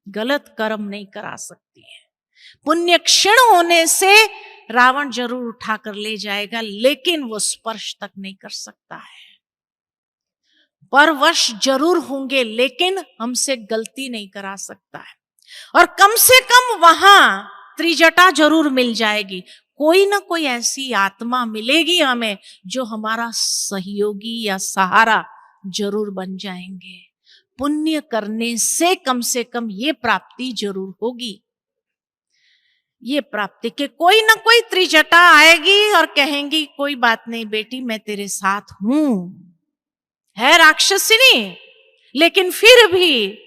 गलत कर्म नहीं करा सकती है। पुण्य क्षीण होने से रावण जरूर उठा कर ले जाएगा, लेकिन वो स्पर्श तक नहीं कर सकता है। परवश जरूर होंगे, लेकिन हमसे गलती नहीं करा सकता है। और कम से कम वहां त्रिजटा जरूर मिल जाएगी, कोई ना कोई ऐसी आत्मा मिलेगी हमें जो हमारा सहयोगी या सहारा जरूर बन जाएंगे। पुण्य करने से कम ये प्राप्ति जरूर होगी, ये प्राप्ति के कोई ना कोई त्रिजटा आएगी और कहेंगी, कोई बात नहीं बेटी, मैं तेरे साथ हूं। है राक्षसिनी, लेकिन फिर भी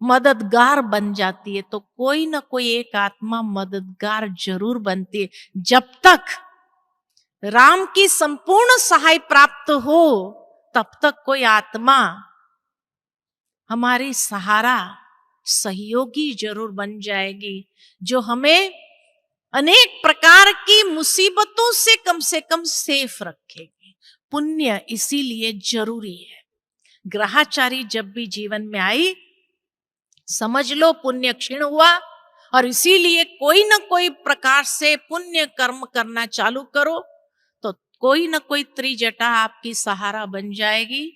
मददगार बन जाती है। तो कोई ना कोई एक आत्मा मददगार जरूर बनती है। जब तक राम की संपूर्ण सहाय प्राप्त हो, तब तक कोई आत्मा हमारी सहारा सहयोगी जरूर बन जाएगी, जो हमें अनेक प्रकार की मुसीबतों से कम सेफ रखेगी। पुण्य इसीलिए जरूरी है। ग्रहाचारी जब भी जीवन में आई, समझ लो पुण्य क्षीण हुआ, और इसीलिए कोई ना कोई प्रकार से पुण्य कर्म करना चालू करो, तो कोई ना कोई त्रिजटा आपकी सहारा बन जाएगी।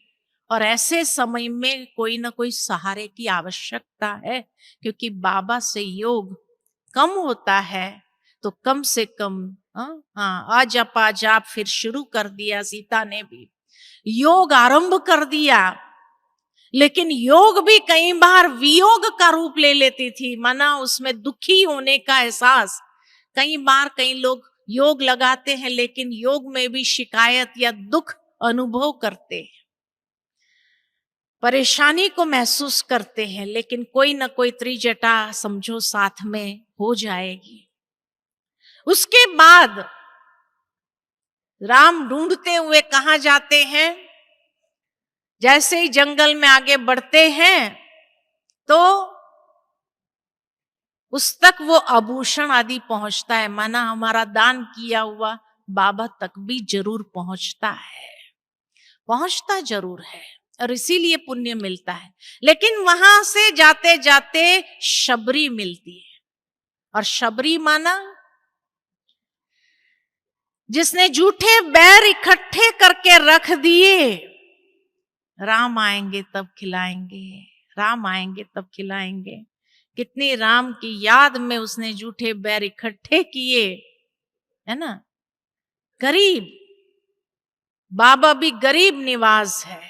और ऐसे समय में कोई ना कोई सहारे की आवश्यकता है, क्योंकि बाबा से योग कम होता है, तो कम से कम जाप फिर शुरू कर दिया। सीता ने भी योग आरंभ कर दिया, लेकिन योग भी कई बार वियोग का रूप ले लेती थी, माना उसमें दुखी होने का एहसास। कई बार कई लोग योग लगाते हैं, लेकिन योग में भी शिकायत या दुख अनुभव करते हैं, परेशानी को महसूस करते हैं, लेकिन कोई ना कोई त्रिजटा समझो साथ में हो जाएगी। उसके बाद राम ढूंढते हुए कहां जाते हैं? जैसे ही जंगल में आगे बढ़ते हैं, तो उस तक वो आभूषण आदि पहुंचता है, माना हमारा दान किया हुआ बाबा तक भी जरूर पहुंचता है, पहुंचता जरूर है, और इसीलिए पुण्य मिलता है। लेकिन वहां से जाते जाते शबरी मिलती है, और शबरी माना जिसने झूठे बैर इकट्ठे करके रख दिए, राम आएंगे तब खिलाएंगे, राम आएंगे तब खिलाएंगे। कितनी राम की याद में उसने झूठे बैर इकट्ठे किए, है ना। गरीब बाबा भी गरीब निवाज है,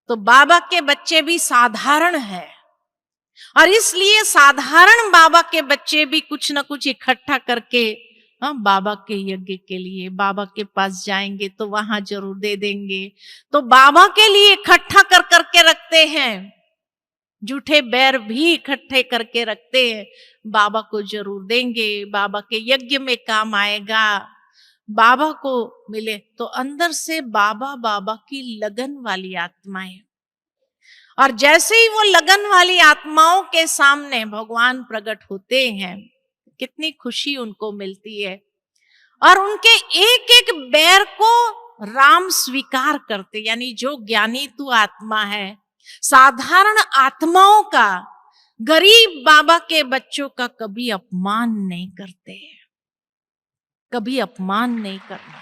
तो बाबा के बच्चे भी साधारण है, और इसलिए साधारण बाबा के बच्चे भी कुछ ना कुछ इकट्ठा करके बाबा के यज्ञ के लिए बाबा के पास जाएंगे तो वहां जरूर दे देंगे। तो बाबा के लिए इकट्ठा कर करके रखते हैं, जूठे बैर भी इकट्ठे करके रखते हैं, बाबा को जरूर देंगे, बाबा के यज्ञ में काम आएगा, बाबा को मिले। तो अंदर से बाबा बाबा की लगन वाली आत्माएं, और जैसे ही वो लगन वाली आत्माओं के सामने भगवान प्रकट होते हैं, कितनी खुशी उनको मिलती है। और उनके एक एक बैर को राम स्वीकार करते, यानी जो ज्ञानी तू आत्मा है, साधारण आत्माओं का, गरीब बाबा के बच्चों का कभी अपमान नहीं करते, कभी अपमान नहीं करना।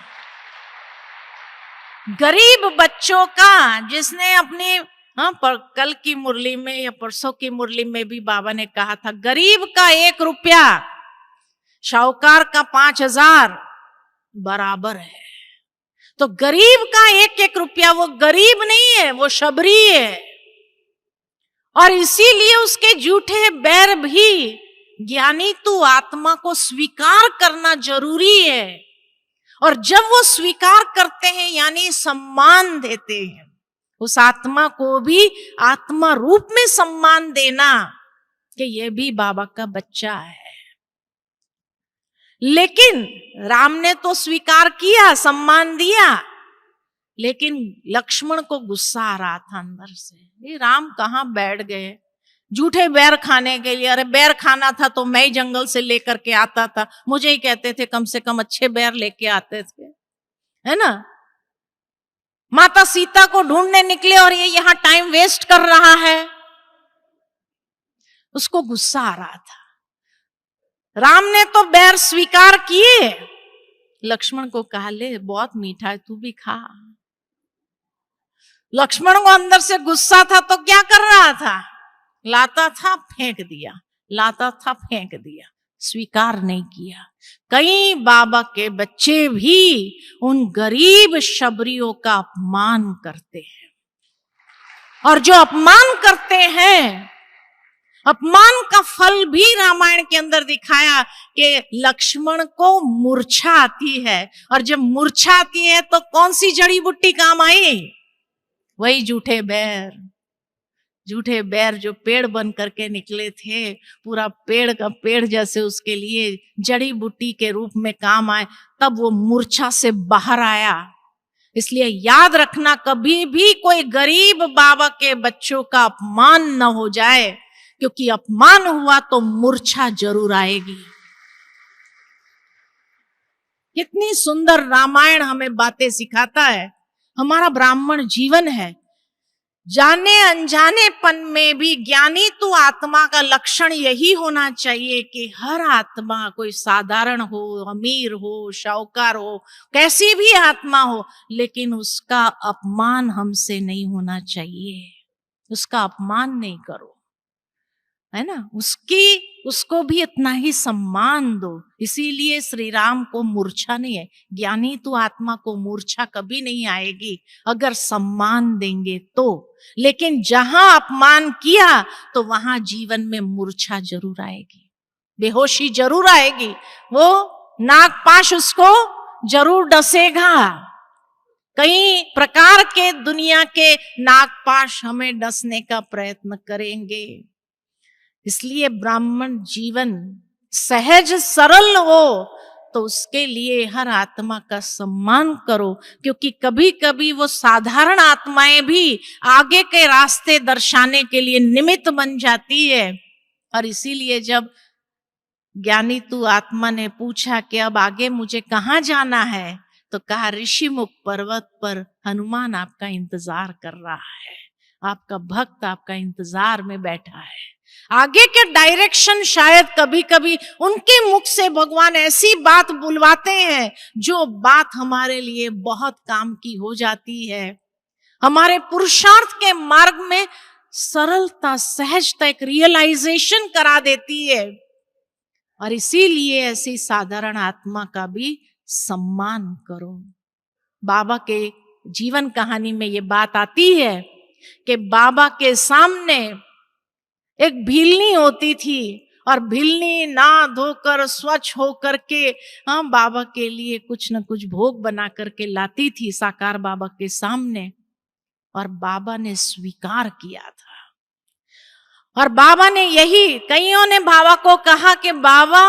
गरीब बच्चों का, जिसने अपने पर कल की मुरली में या परसों की मुरली में भी बाबा ने कहा था, गरीब का 1 रुपया शाहूकार का 5,000 बराबर है। तो गरीब का 1-1 रुपया वो गरीब नहीं है, वो शबरी है। और इसीलिए उसके जूठे बैर भी ज्ञानी तू आत्मा को स्वीकार करना जरूरी है। और जब वो स्वीकार करते हैं, यानी सम्मान देते हैं, उस आत्मा को भी आत्मा रूप में सम्मान देना कि ये भी बाबा का बच्चा है। लेकिन राम ने तो स्वीकार किया, सम्मान दिया, लेकिन लक्ष्मण को गुस्सा आ रहा था अंदर से, ये राम कहाँ बैठ गए जूठे बैर खाने के लिए। अरे बैर खाना था तो मैं ही जंगल से लेकर के आता था, मुझे ही कहते थे कम से कम अच्छे बैर लेके आते थे, है ना। माता सीता को ढूंढने निकले और ये यहां टाइम वेस्ट कर रहा है, उसको गुस्सा आ रहा था। राम ने तो बैर स्वीकार किए, लक्ष्मण को कहा ले बहुत मीठा है तू भी खा। लक्ष्मण को अंदर से गुस्सा था तो क्या कर रहा था, लाता था फेंक दिया, लाता था फेंक दिया, स्वीकार नहीं किया। कई बाबा के बच्चे भी उन गरीब शबरियों का अपमान करते हैं, और जो अपमान करते हैं, अपमान का फल भी रामायण के अंदर दिखाया कि लक्ष्मण को मूर्छा आती है। और जब मूर्छा आती है तो कौन सी जड़ी बूटी काम आई, वही जूठे बैर। जूठे बैर जो पेड़ बन करके निकले थे, पूरा पेड़ का पेड़ जैसे उसके लिए जड़ी बूटी के रूप में काम आए, तब वो मूर्छा से बाहर आया। इसलिए याद रखना, कभी भी कोई गरीब बाबा के बच्चों का अपमान न हो जाए, क्योंकि अपमान हुआ तो मूर्छा जरूर आएगी। कितनी सुंदर रामायण हमें बातें सिखाता है। हमारा ब्राह्मण जीवन है, जाने अनजानेपन में भी ज्ञानी तू आत्मा का लक्षण यही होना चाहिए कि हर आत्मा, कोई साधारण हो, अमीर हो, शाहूकार हो, कैसी भी आत्मा हो, लेकिन उसका अपमान हमसे नहीं होना चाहिए। उसका अपमान नहीं करो, है ना, उसको भी इतना ही सम्मान दो। इसीलिए श्री राम को मूर्छा नहीं है, ज्ञानी तो आत्मा को मूर्छा कभी नहीं आएगी अगर सम्मान देंगे तो। लेकिन जहां अपमान किया तो वहां जीवन में मूर्छा जरूर आएगी, बेहोशी जरूर आएगी, वो नागपाश उसको जरूर डसेगा। कई प्रकार के दुनिया के नागपाश हमें डसने का प्रयत्न करेंगे। इसलिए ब्राह्मण जीवन सहज सरल हो तो उसके लिए हर आत्मा का सम्मान करो, क्योंकि कभी कभी वो साधारण आत्माएं भी आगे के रास्ते दर्शाने के लिए निमित्त बन जाती है। और इसीलिए जब ज्ञानी तू आत्मा ने पूछा कि अब आगे मुझे कहाँ जाना है, तो कहा ऋषिमुख पर्वत पर हनुमान आपका इंतजार कर रहा है, आपका भक्त आपका इंतजार में बैठा है। आगे के डायरेक्शन शायद कभी कभी उनके मुख से भगवान ऐसी बात बुलवाते हैं जो बात हमारे लिए बहुत काम की हो जाती है, हमारे पुरुषार्थ के मार्ग में सरलता, सहजता, एक रियलाइजेशन करा देती है। और इसीलिए ऐसी साधारण आत्मा का भी सम्मान करो। बाबा के जीवन कहानी में ये बात आती है कि बाबा के सामने एक भीलनी होती थी, और भीलनी नहा धोकर स्वच्छ होकर के बाबा के लिए कुछ न कुछ भोग बना करके लाती थी साकार बाबा के सामने, और बाबा ने स्वीकार किया था। और बाबा ने यही, कईयों ने बाबा को कहा कि बाबा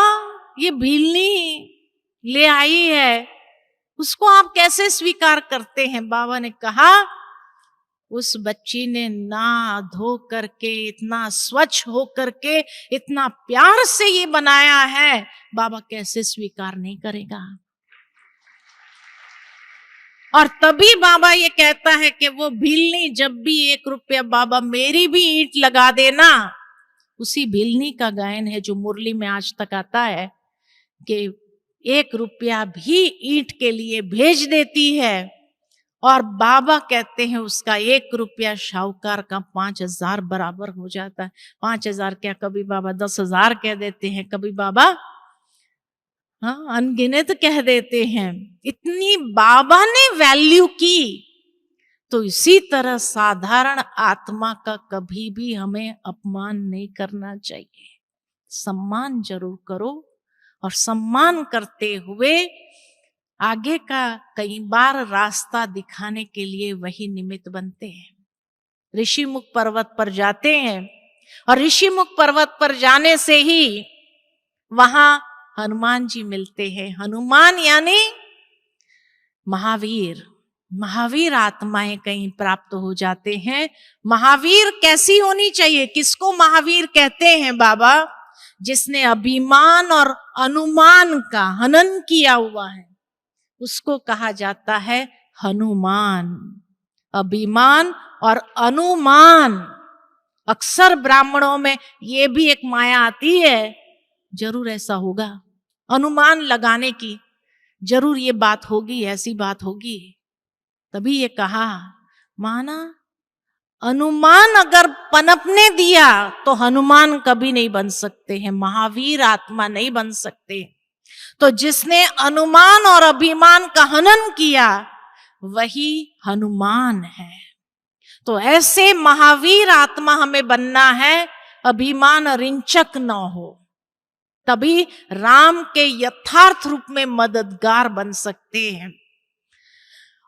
ये भीलनी ले आई है, उसको आप कैसे स्वीकार करते हैं? बाबा ने कहा उस बच्ची ने ना धो करके, इतना स्वच्छ हो करके, इतना प्यार से ये बनाया है, बाबा कैसे स्वीकार नहीं करेगा। और तभी बाबा ये कहता है कि वो भीलनी जब भी 1 रुपया बाबा मेरी भी ईंट लगा देना, उसी भीलनी का गायन है जो मुरली में आज तक आता है कि 1 रुपया भी ईंट के लिए भेज देती है। और बाबा कहते हैं उसका 1 रुपया शाहूकार का 5,000 बराबर हो जाता है। 5,000 क्या, कभी बाबा 10,000 कह देते हैं, कभी बाबा अनगिनत कह देते हैं। इतनी बाबा ने वैल्यू की। तो इसी तरह साधारण आत्मा का कभी भी हमें अपमान नहीं करना चाहिए, सम्मान जरूर करो। और सम्मान करते हुए आगे का कई बार रास्ता दिखाने के लिए वही निमित्त बनते हैं। ऋषिमुख पर्वत पर जाते हैं और ऋषिमुख पर्वत पर जाने से ही वहां हनुमान जी मिलते हैं। हनुमान यानी महावीर, महावीर आत्माएं कहीं प्राप्त हो जाते हैं। महावीर कैसी होनी चाहिए? किसको महावीर कहते हैं बाबा? जिसने अभिमान और अनुमान का हनन किया हुआ है, उसको कहा जाता है हनुमान। अभिमान और अनुमान, अक्सर ब्राह्मणों में ये भी एक माया आती है, जरूर ऐसा होगा, अनुमान लगाने की, जरूर ये बात होगी, ऐसी बात होगी। तभी ये कहा, माना अनुमान अगर पनपने दिया तो हनुमान कभी नहीं बन सकते हैं, महावीर आत्मा नहीं बन सकते। तो जिसने अनुमान और अभिमान का हनन किया वही हनुमान है। तो ऐसे महावीर आत्मा हमें बनना है, अभिमान रिंचक न हो, तभी राम के यथार्थ रूप में मददगार बन सकते हैं।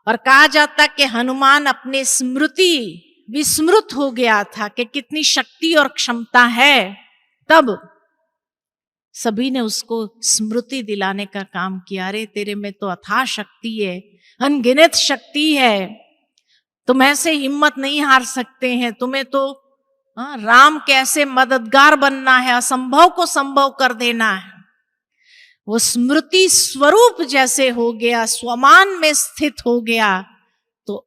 और कहा जाता कि हनुमान अपने स्मृति विस्मृत हो गया था कि कितनी शक्ति और क्षमता है, तब सभी ने उसको स्मृति दिलाने का काम किया। अरे तेरे में तो अथाह शक्ति है, अनगिनत शक्ति है, तुम ऐसे हिम्मत नहीं हार सकते हैं, तुम्हें तो राम कैसे मददगार बनना है, असंभव को संभव कर देना है। वो स्मृति स्वरूप जैसे हो गया, स्वमान में स्थित हो गया, तो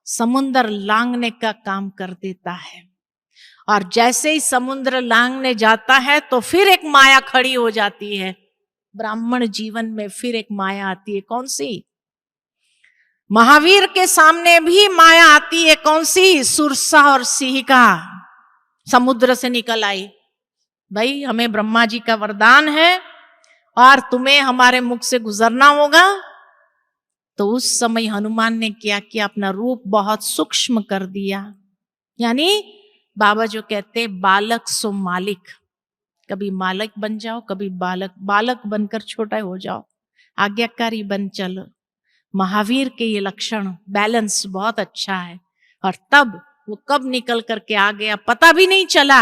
समुद्र लांघने का काम कर देता है। और जैसे ही समुद्र लांघने जाता है तो फिर एक माया खड़ी हो जाती है। ब्राह्मण जीवन में फिर एक माया आती है, कौन सी? महावीर के सामने भी माया आती है, कौन सी? सुरसा और सिंहिका समुद्र से निकल आई। भाई हमें ब्रह्मा जी का वरदान है और तुम्हें हमारे मुख से गुजरना होगा। तो उस समय हनुमान ने क्या किया? अपना रूप बहुत सूक्ष्म कर दिया। यानी बाबा जो कहते बालक सो मालिक, कभी मालिक बन जाओ, कभी बालक, बालक बनकर छोटा हो जाओ, आज्ञाकारी बन चलो। महावीर के ये लक्षण, बैलेंस बहुत अच्छा है। और तब वो कब निकल करके आ गया पता भी नहीं चला,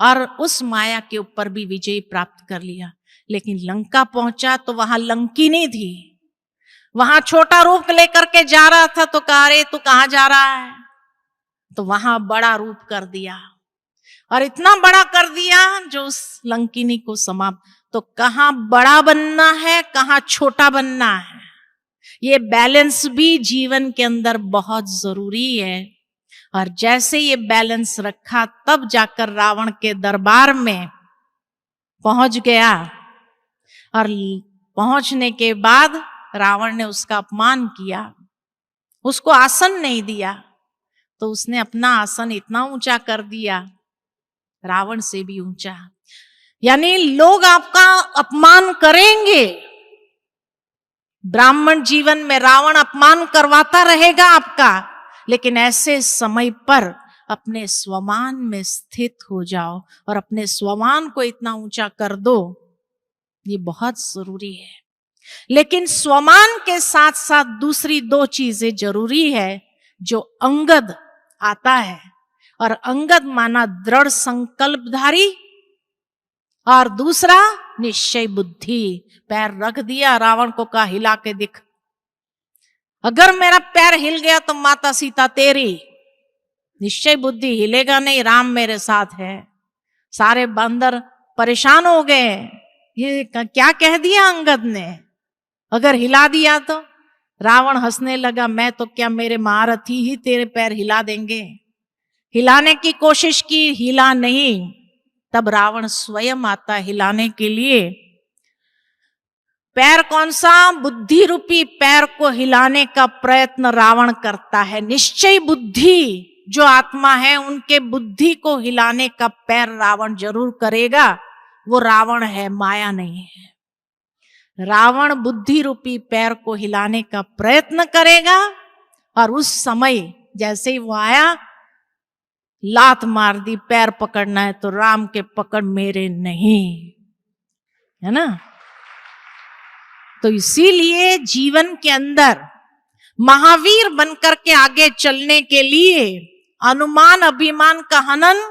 और उस माया के ऊपर भी विजय प्राप्त कर लिया। लेकिन लंका पहुंचा तो वहां लंकिनी थी, वहां छोटा रूप लेकर के जा रहा था, तो कहा रे तू कहां जा रहा है? तो वहां बड़ा रूप कर दिया, और इतना बड़ा कर दिया जो उस लंकिनी को समाप्त। तो कहां बड़ा बनना है, कहां छोटा बनना है, ये बैलेंस भी जीवन के अंदर बहुत जरूरी है। और जैसे ये बैलेंस रखा, तब जाकर रावण के दरबार में पहुंच गया। और पहुंचने के बाद रावण ने उसका अपमान किया, उसको आसन नहीं दिया, तो उसने अपना आसन इतना ऊंचा कर दिया, रावण से भी ऊंचा। यानी लोग आपका अपमान करेंगे, ब्राह्मण जीवन में रावण अपमान करवाता रहेगा आपका, लेकिन ऐसे समय पर अपने स्वमान में स्थित हो जाओ और अपने स्वमान को इतना ऊंचा कर दो, ये बहुत जरूरी है। लेकिन स्वमान के साथ साथ दूसरी 2 चीजें जरूरी है, जो अंगद आता है और अंगद माना दृढ़ संकल्पधारी और दूसरा निश्चय बुद्धि। पैर रख दिया, रावण को कहा हिला के दिख, अगर मेरा पैर हिल गया तो माता सीता तेरी। निश्चय बुद्धि, हिलेगा नहीं, राम मेरे साथ है। सारे बंदर परेशान हो गए, ये क्या कह दिया अंगद ने, अगर हिला दिया तो। रावण हंसने लगा, मैं तो क्या, मेरे महारथी ही तेरे पैर हिला देंगे। हिलाने की कोशिश की, हिला नहीं। तब रावण स्वयं आता हिलाने के लिए। पैर कौन सा? बुद्धि रूपी पैर को हिलाने का प्रयत्न रावण करता है। निश्चय बुद्धि जो आत्मा है, उनके बुद्धि को हिलाने का पैर रावण जरूर करेगा। वो रावण है, माया नहीं है। रावण बुद्धि रूपी पैर को हिलाने का प्रयत्न करेगा और उस समय जैसे ही वो आया, लात मार दी, पैर पकड़ना है तो राम के पकड़, मेरे नहीं, है ना। तो इसीलिए जीवन के अंदर महावीर बनकर के आगे चलने के लिए अनुमान अभिमान का हनन,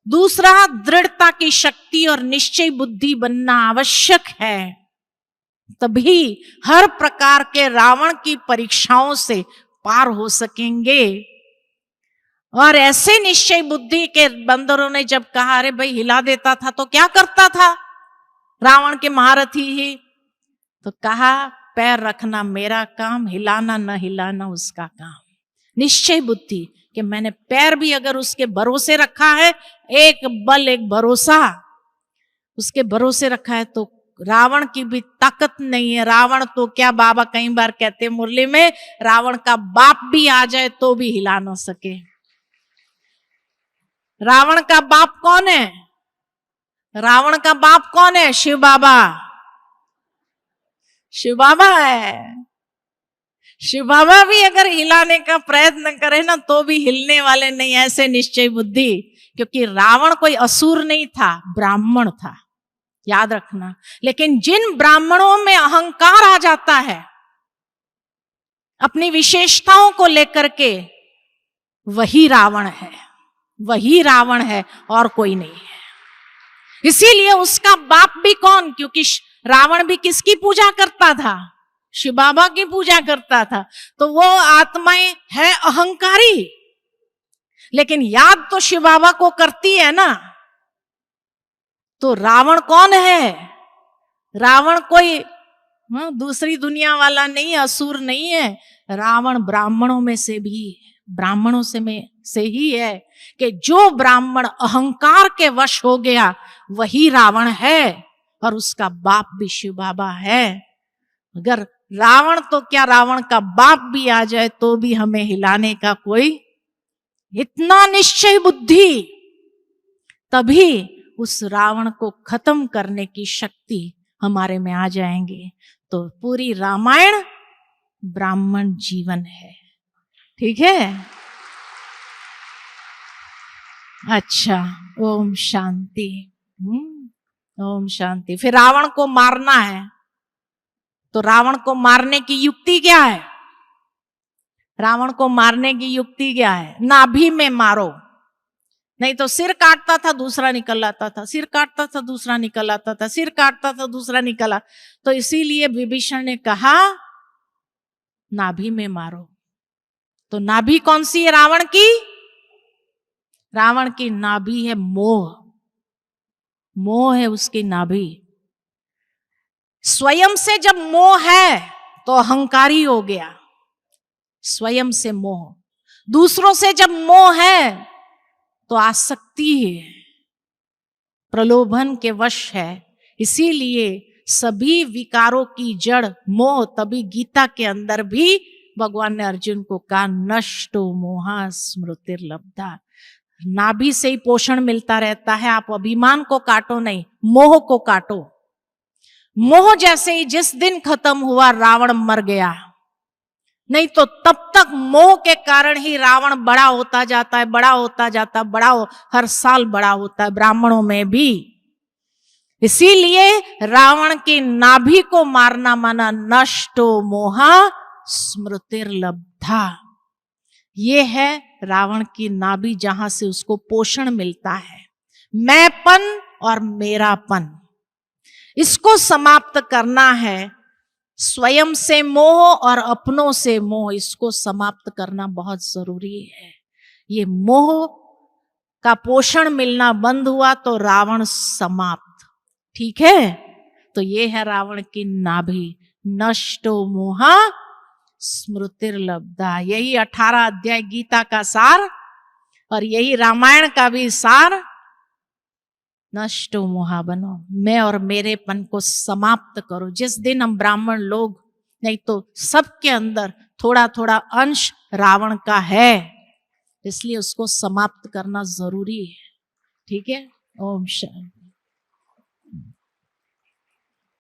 दूसरा दृढ़ता की शक्ति और निश्चय बुद्धि बनना आवश्यक है। तभी हर प्रकार के रावण की परीक्षाओं से पार हो सकेंगे। और ऐसे निश्चय बुद्धि के बंदरों ने जब कहा, अरे भाई हिला देता था तो क्या करता था रावण के महारथी ही, तो कहा पैर रखना मेरा काम, हिलाना न हिलाना उसका काम। निश्चय बुद्धि कि मैंने पैर भी अगर उसके भरोसे रखा है, एक बल एक भरोसा उसके भरोसे रखा है, तो रावण की भी ताकत नहीं है। रावण तो क्या, बाबा कई बार कहते मुरली में, रावण का बाप भी आ जाए तो भी हिला ना सके। रावण का बाप कौन है? रावण का बाप कौन है? शिव बाबा। शिव बाबा है। शिव बाबा भी अगर हिलाने का प्रयत्न करे ना तो भी हिलने वाले नहीं, ऐसे निश्चय बुद्धि। क्योंकि रावण कोई असुर नहीं था, ब्राह्मण था, याद रखना। लेकिन जिन ब्राह्मणों में अहंकार आ जाता है अपनी विशेषताओं को लेकर के, वही रावण है, वही रावण है और कोई नहीं है। इसीलिए उसका बाप भी कौन? क्योंकि रावण भी किसकी पूजा करता था? शिव बाबा की पूजा करता था। तो वो आत्माएं है अहंकारी, लेकिन याद तो शिव बाबा को करती है ना। तो रावण कौन है? रावण कोई दूसरी दुनिया वाला नहीं, असुर नहीं है। रावण ब्राह्मणों में से भी, ब्राह्मणों से ही है कि जो ब्राह्मण अहंकार के वश हो गया वही रावण है, और उसका बाप भी शिव बाबा है। अगर रावण तो क्या, रावण का बाप भी आ जाए तो भी हमें हिलाने का कोई, इतना निश्चय बुद्धि, तभी उस रावण को खत्म करने की शक्ति हमारे में आ जाएंगे। तो पूरी रामायण ब्राह्मण जीवन है, ठीक है। अच्छा, ओम शांति। ओम शांति। फिर रावण को मारना है, तो रावण को मारने की युक्ति क्या है? रावण को मारने की युक्ति क्या है? नाभि में मारो, नहीं तो सिर काटता था दूसरा निकल आता था, सिर काटता था दूसरा निकल आता था, सिर काटता था दूसरा निकला। तो इसीलिए विभीषण ने कहा नाभि में मारो। तो नाभि कौन सी है रावण की? रावण की नाभि है मोह। मोह है उसकी नाभि। स्वयं से जब मोह है तो अहंकारी हो गया, स्वयं से मोह। दूसरों से जब मोह है तो आसक्ति है, प्रलोभन के वश है। इसीलिए सभी विकारों की जड़ मोह। तभी गीता के अंदर भी भगवान ने अर्जुन को कहा, नष्टो मोहा स्मृतिर्लब्धा। नाभि से ही पोषण मिलता रहता है। आप अभिमान को काटो नहीं, मोह को काटो। मोह जैसे ही जिस दिन खत्म हुआ, रावण मर गया। नहीं तो तब तक मोह के कारण ही रावण बड़ा होता जाता है, बड़ा होता जाता, हर साल बड़ा होता है, ब्राह्मणों में भी। इसीलिए रावण की नाभि को मारना माना नष्टो मोहा स्मृतिर्लब्धा। ये है रावण की नाभि, जहां से उसको पोषण मिलता है। मैंपन और मेरापन, इसको समाप्त करना है। स्वयं से मोह और अपनों से मोह, इसको समाप्त करना बहुत जरूरी है। ये मोह का पोषण मिलना बंद हुआ तो रावण समाप्त। ठीक है, तो ये है रावण की नाभि। नष्टो मोहा स्मृतिर्लब्धा, यही 18 अध्याय गीता का सार और यही रामायण का भी सार। नष्टो मोहा बनो, मैं और मेरेपन को समाप्त करो। जिस दिन हम ब्राह्मण लोग, नहीं तो सबके अंदर थोड़ा थोड़ा अंश रावण का है, इसलिए उसको समाप्त करना जरूरी है। ठीक है, ओम शांति।